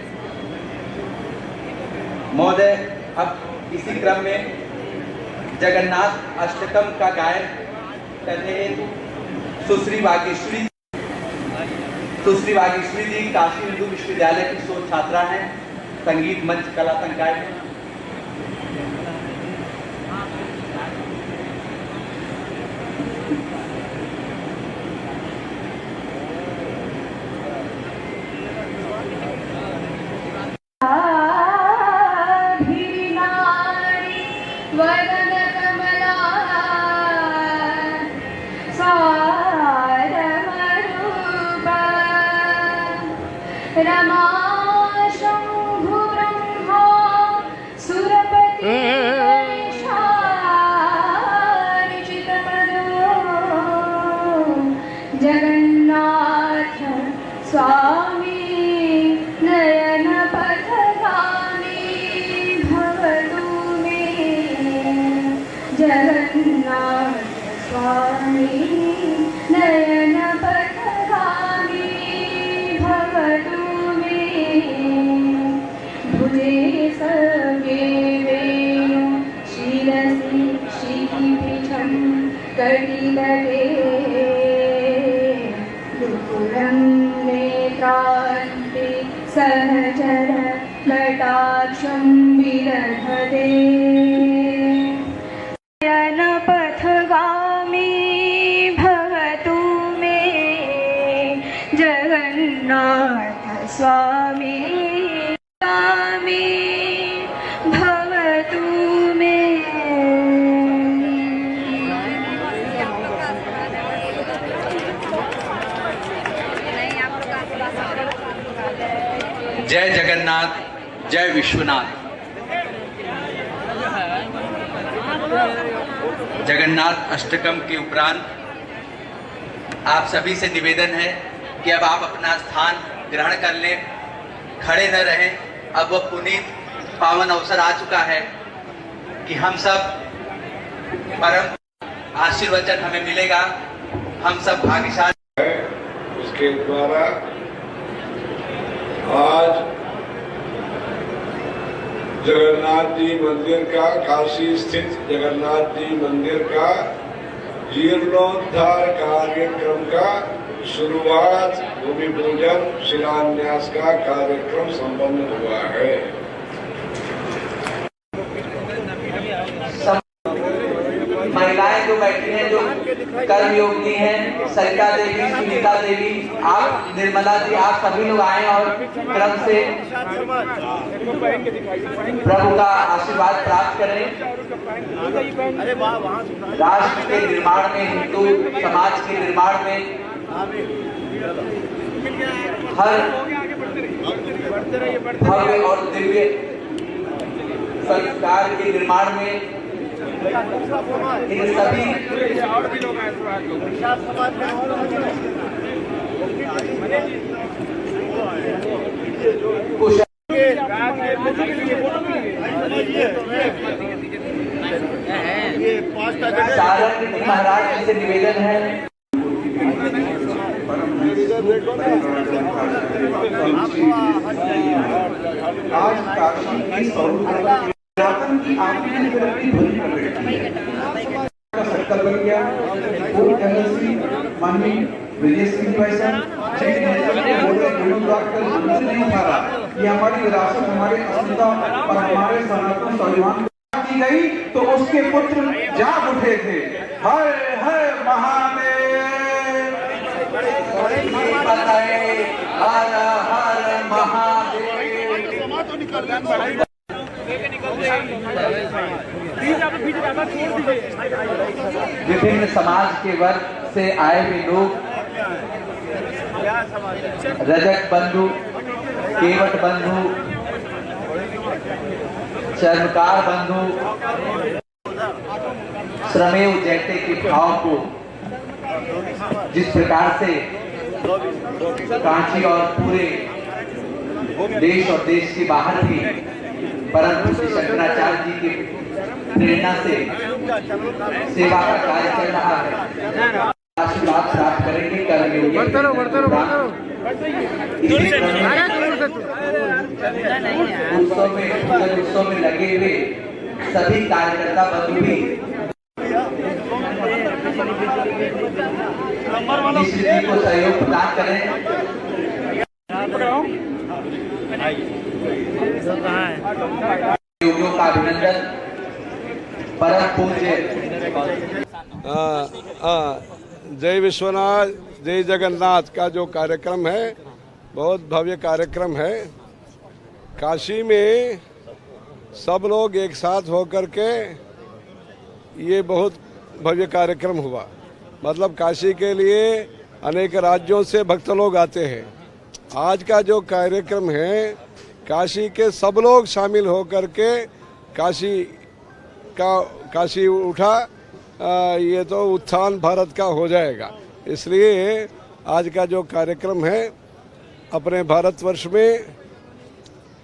महोदय अब इसी क्रम में जगन्नाथ अष्टकम का गायन करने हेतु सुश्री वागीश्वरी जी काशी हिंदू विश्वविद्यालय की शोध छात्रा हैं, संगीत मंच कला संकाय में। रमा शंभु ब्रह्मा सुरपति जगन्नाथ स्वामी नयन पथगामी भवतु मे, जगन्नाथ स्वामी नयन पथगामी भवतु मे, भुजे सर्वे शिरसि शिखिपीठं कटितटे दुर्गुणं नेत्रान्ते सहचर कटाक्षं विदधते, नयनपथगामी भवतु मे, जगन्नाथ स्वामी गामी भवतु मे। जय जगन्नाथ, जय विश्वनाथ। जगन्नाथ अष्टकम के उपरांत आप सभी से निवेदन है कि अब आप अपना स्थान ग्रहण कर लें, खड़े न रहें। अब वह पुनीत पावन अवसर आ चुका है कि हम सब परम आशीर्वचन हमें मिलेगा, हम सब भाग्यशाली है। उसके द्वारा आज जगन्नाथ जी मंदिर का, काशी स्थित जगन्नाथ जी मंदिर का जीर्णोद्धार कार्यक्रम का शुरुआत, भूमि पूजन, शिलान्यास का कार्यक्रम संपन्न हुआ है। महिलाएं जो बैठी हैं, जो कर्मयोगिनी हैं, सरिता देवी, सुनीता देवी, आप, निर्मला जी, आप सभी लोग आए और क्रम से प्रभु का आशीर्वाद प्राप्त करें। राष्ट्र के निर्माण में, हिंदू समाज के निर्माण में, हर भव्य और दिव्य संस्कार के निर्माण में इन सभी महाराज जी से निवेदन है। आज काशी की सनातन की आत्मा की तरक्की भरी कर रही का सर्कल बन गया। पूर्व जनरल श्री माननीय विजय सिंह भाई साहब नहीं उठा रहा, ये हमारी विरासत, हमारी अस्मिता और हमारे सनातन स्वाभिमान की गई तो उसके पुत्र जाग उठे थे। हर हर महादेव, हर हर महादेव। विभिन्न समाज के वर्ग से आए हुए लोग, रजक बंधु, केवट बंधु, चर्मकार बंधु, श्रमेव जयते के भाव को जिस प्रकार से कांची और पूरे देश और देश के बाहर भी परंतु श्री शंकराचार्य जी की प्रेरणा से सेवा का कार्य चल रहा है। आशीर्वाद प्राप्त करेंगे कर्मयोगी। उत्सव में लगे हुए सभी कार्यकर्ता बंधु भी को सहयोग प्रदान करें। योगियों का अभिनंदन। परम पूज्य जय विश्वनाथ, जय जगन्नाथ का जो कार्यक्रम है, बहुत भव्य कार्यक्रम है। काशी में सब लोग एक साथ होकर के ये बहुत भव्य कार्यक्रम हुआ। मतलब काशी के लिए अनेक राज्यों से भक्त लोग आते हैं। आज का जो कार्यक्रम है, काशी के सब लोग शामिल होकर के काशी उठा, ये तो उत्थान भारत का हो जाएगा। इसलिए आज का जो कार्यक्रम है, अपने भारतवर्ष में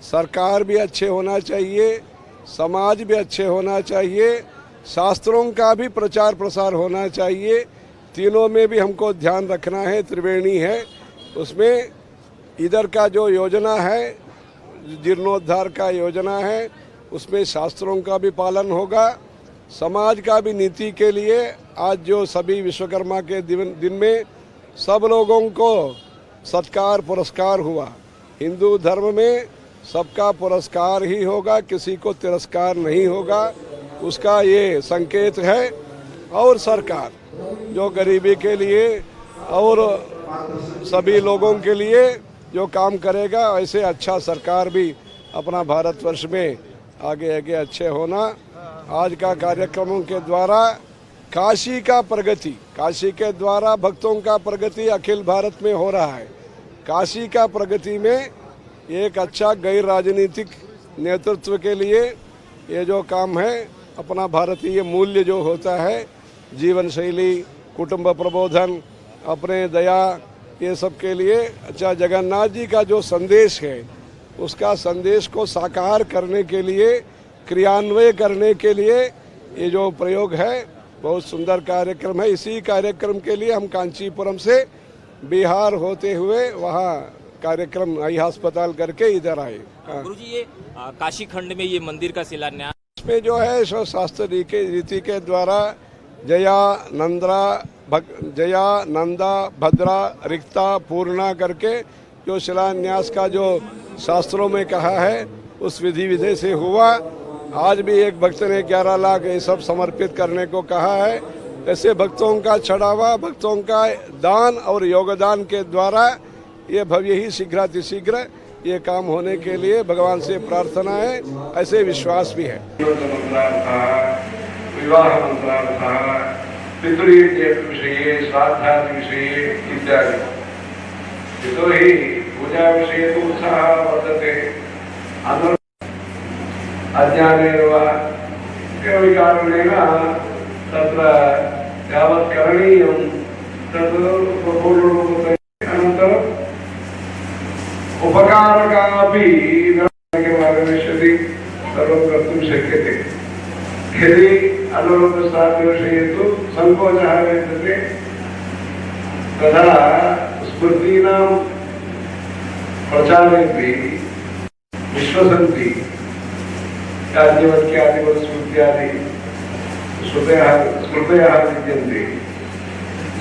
सरकार भी अच्छे होना चाहिए, समाज भी अच्छे होना चाहिए, शास्त्रों का भी प्रचार प्रसार होना चाहिए। तीनों में भी हमको ध्यान रखना है। त्रिवेणी है, उसमें इधर का जो योजना है, जीर्णोद्धार का योजना है, उसमें शास्त्रों का भी पालन होगा। समाज का भी नीति के लिए आज जो सभी विश्वकर्मा के दिन में सब लोगों को सत्कार पुरस्कार हुआ। हिंदू धर्म में सबका पुरस्कार ही होगा, किसी को तिरस्कार नहीं होगा, उसका ये संकेत है। और सरकार जो गरीबी के लिए और सभी लोगों के लिए जो काम करेगा, ऐसे अच्छा सरकार भी अपना भारतवर्ष में आगे आगे अच्छे होना। आज का कार्यक्रमों के द्वारा काशी का प्रगति, काशी के द्वारा भक्तों का प्रगति अखिल भारत में हो रहा है। काशी का प्रगति में एक अच्छा गैर राजनीतिक नेतृत्व के लिए ये जो काम है, अपना भारतीय मूल्य जो होता है, जीवन शैली, कुटुंब प्रबोधन, अपने दया, ये सब के लिए अच्छा जगन्नाथ जी का जो संदेश है, उसका संदेश को साकार करने के लिए, क्रियान्वय करने के लिए ये जो प्रयोग है, बहुत सुंदर कार्यक्रम है। इसी कार्यक्रम के लिए हम कांचीपुरम से बिहार होते हुए वहाँ कार्यक्रम आई अस्पताल करके इधर आए। गुरुजी, ये काशी खंड में ये मंदिर का शिलान्यास इसमें जो है सो शास्त्र रीति के द्वारा जया नंदा भद्रा रिक्ता पूर्णा करके जो शिलान्यास का जो शास्त्रों में कहा है उस विधि से हुआ। आज भी एक भक्त ने 11 लाख ये सब समर्पित करने को कहा है। ऐसे भक्तों का चढ़ावा, भक्तों का दान और योगदान के द्वारा ये भव्य ही शीघ्रातिशीघ्र ये काम होने के लिए भगवान से प्रार्थना है, ऐसे विश्वास भी है। विवाह मंत्रार्थः पितृविषये श्राद्धादिविषये इत्यादि। यतो हि पूजा विषये तु उत्साहः वर्तते। अज्ञानेन वा किमपि कारणेन तत्र यावत् करणीयं तत् पूर्णरूपेण अनन्तरम् उपकारकापि मार्गदर्शति सर्वं कर्तुं शक्यते। यदि अनुरूपश्राद्धविषये तु संकोचः वर्तते तदा स्मृतीनां प्रचारेऽपि विश्वसन्ति याज्ञवल्क्यादिवत् स्मृत्यादि स्मृतयः विद्यन्ते।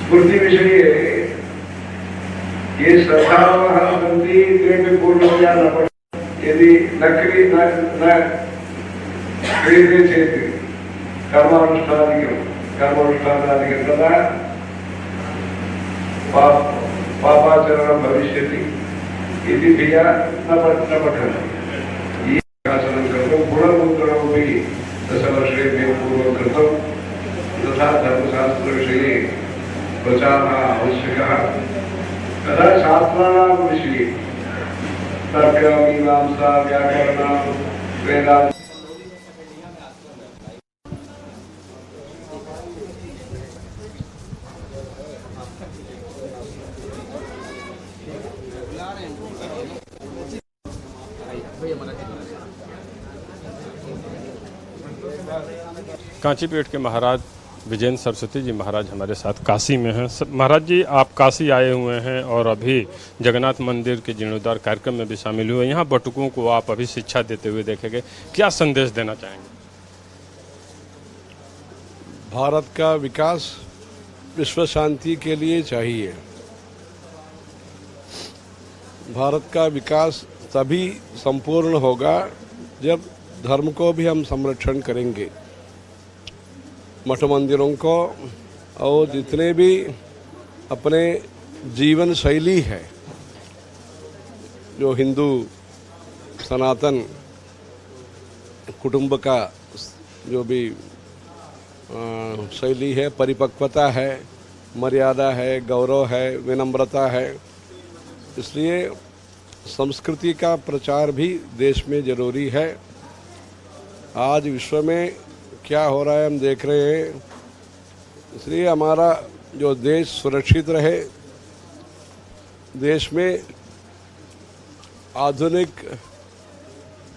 स्मृतिविषये ये श्रद्धावः सन्ति तेपि पूर्णतया न पठन्ति। यदि न क्रियते चेत् कर्मानुष्ठानादिकं तदा पापाचरणं भविष्यति इति धिया न पठन्ति। शासनं कृतं गुणमुद्रणमपि 10 वर्षेभ्यः पूर्वं कृतं। तथा धर्मशास्त्रविषये प्रचारः आवश्यकः। तथा शास्त्राणां विषये तर्क मीमांसा व्याकरणं वेदान्त कांचीपेट के महाराज विजेंद्र सरस्वती जी महाराज हमारे साथ काशी में हैं। महाराज जी, आप काशी आए हुए हैं और अभी जगन्नाथ मंदिर के जीर्णोद्धार कार्यक्रम में भी शामिल हुए। यहाँ बटुकों को आप अभी शिक्षा देते हुए देखेंगे, क्या संदेश देना चाहेंगे? भारत का विकास विश्व शांति के लिए चाहिए। भारत का विकास तभी संपूर्ण होगा जब धर्म को भी हम संरक्षण करेंगे। मठ मंदिरों को और जितने भी अपने जीवन शैली है, जो हिंदू सनातन कुटुंब का जो भी शैली है, परिपक्वता है, मर्यादा है, गौरव है, विनम्रता है, इसलिए संस्कृति का प्रचार भी देश में जरूरी है। आज विश्व में क्या हो रहा है हम देख रहे हैं, इसलिए हमारा जो देश सुरक्षित रहे, देश में आधुनिक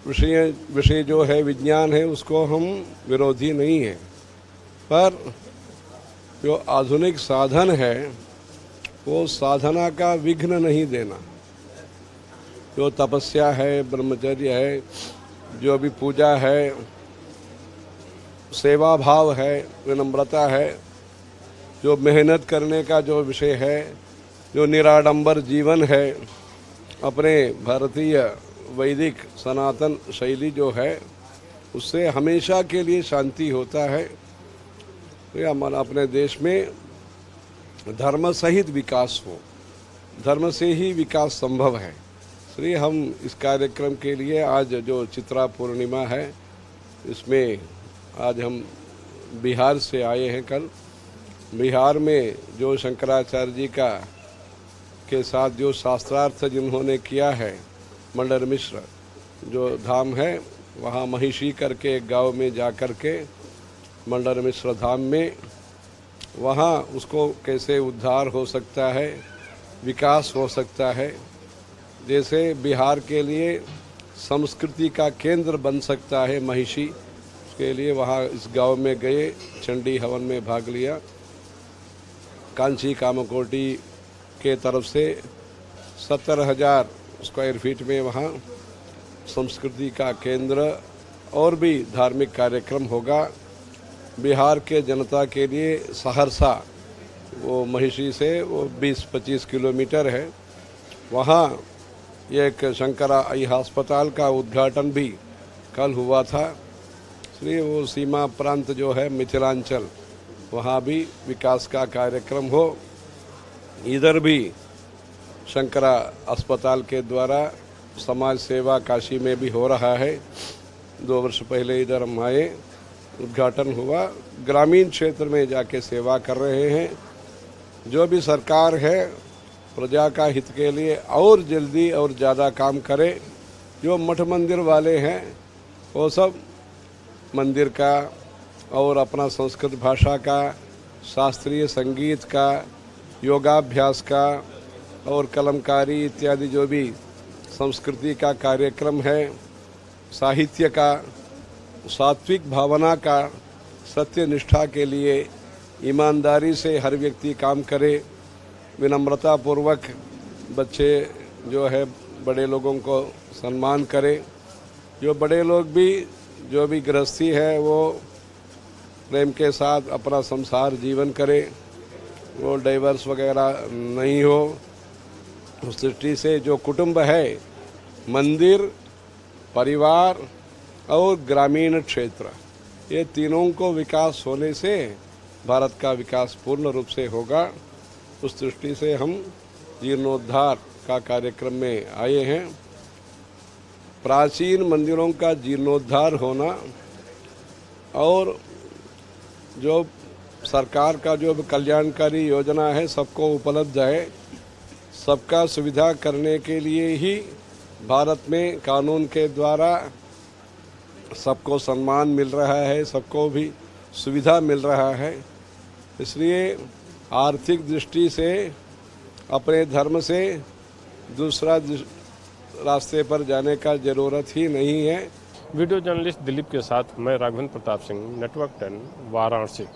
विषय जो है विज्ञान है उसको हम विरोधी नहीं है, पर जो आधुनिक साधन है वो साधना का विघ्न नहीं देना। जो तपस्या है, ब्रह्मचर्य है, जो भी पूजा है, सेवा भाव है, विनम्रता है, जो मेहनत करने का जो विषय है, जो निराडंबर जीवन है, अपने भारतीय वैदिक सनातन शैली जो है उससे हमेशा के लिए शांति होता है। तो हमारा अपने देश में धर्म सहित विकास हो, धर्म से ही विकास संभव है। इसलिए हम इस कार्यक्रम के लिए आज जो चित्रा पूर्णिमा है, इसमें आज हम बिहार से आए हैं। कल बिहार में जो शंकराचार्य जी का के साथ जो शास्त्रार्थ जिन्होंने किया है, मंडन मिश्र जो धाम है, वहाँ महिषी करके एक गांव में जा कर के मंडन मिश्र धाम में वहाँ उसको कैसे उद्धार हो सकता है, विकास हो सकता है, जैसे बिहार के लिए संस्कृति का केंद्र बन सकता है महिषी, के लिए वहाँ इस गांव में गए, चंडी हवन में भाग लिया। कांची कामकोटी के तरफ से 70,000 स्क्वायर फीट में वहाँ संस्कृति का केंद्र और भी धार्मिक कार्यक्रम होगा। बिहार के जनता के लिए सहरसा वो महिषी से वो 20-25 किलोमीटर है, वहाँ एक शंकरा आई अस्पताल का उद्घाटन भी कल हुआ था। इसलिए वो सीमा प्रांत जो है मिथिलांचल, वहाँ भी विकास का कार्यक्रम हो। इधर भी शंकरा अस्पताल के द्वारा समाज सेवा काशी में भी हो रहा है। 2 वर्ष पहले इधर हम आए, उद्घाटन हुआ। ग्रामीण क्षेत्र में जाके सेवा कर रहे हैं। जो भी सरकार है प्रजा का हित के लिए और जल्दी और ज़्यादा काम करे। जो मठ मंदिर वाले हैं वो सब मंदिर का और अपना संस्कृत भाषा का, शास्त्रीय संगीत का, योगाभ्यास का और कलमकारी इत्यादि जो भी संस्कृति का कार्यक्रम है, साहित्य का, सात्विक भावना का, सत्य निष्ठा के लिए ईमानदारी से हर व्यक्ति काम करे। विनम्रता पूर्वक बच्चे जो है बड़े लोगों को सम्मान करे। जो बड़े लोग भी जो भी गृहस्थी है वो प्रेम के साथ अपना संसार जीवन करे, वो डाइवर्स वगैरह नहीं हो। उस दृष्टि से जो कुटुंब है, मंदिर, परिवार और ग्रामीण क्षेत्र, ये तीनों को विकास होने से भारत का विकास पूर्ण रूप से होगा। उस दृष्टि से हम जीर्णोद्धार का कार्यक्रम में आए हैं। प्राचीन मंदिरों का जीर्णोद्धार होना और जो सरकार का जो कल्याणकारी योजना है सबको उपलब्ध है, सबका सुविधा करने के लिए ही भारत में कानून के द्वारा सबको सम्मान मिल रहा है, सबको भी सुविधा मिल रहा है। इसलिए आर्थिक दृष्टि से अपने धर्म से दूसरा रास्ते पर जाने का जरूरत ही नहीं है। वीडियो जर्नलिस्ट दिलीप के साथ मैं राघवेंद्र प्रताप सिंह, नेटवर्क 10, वाराणसी।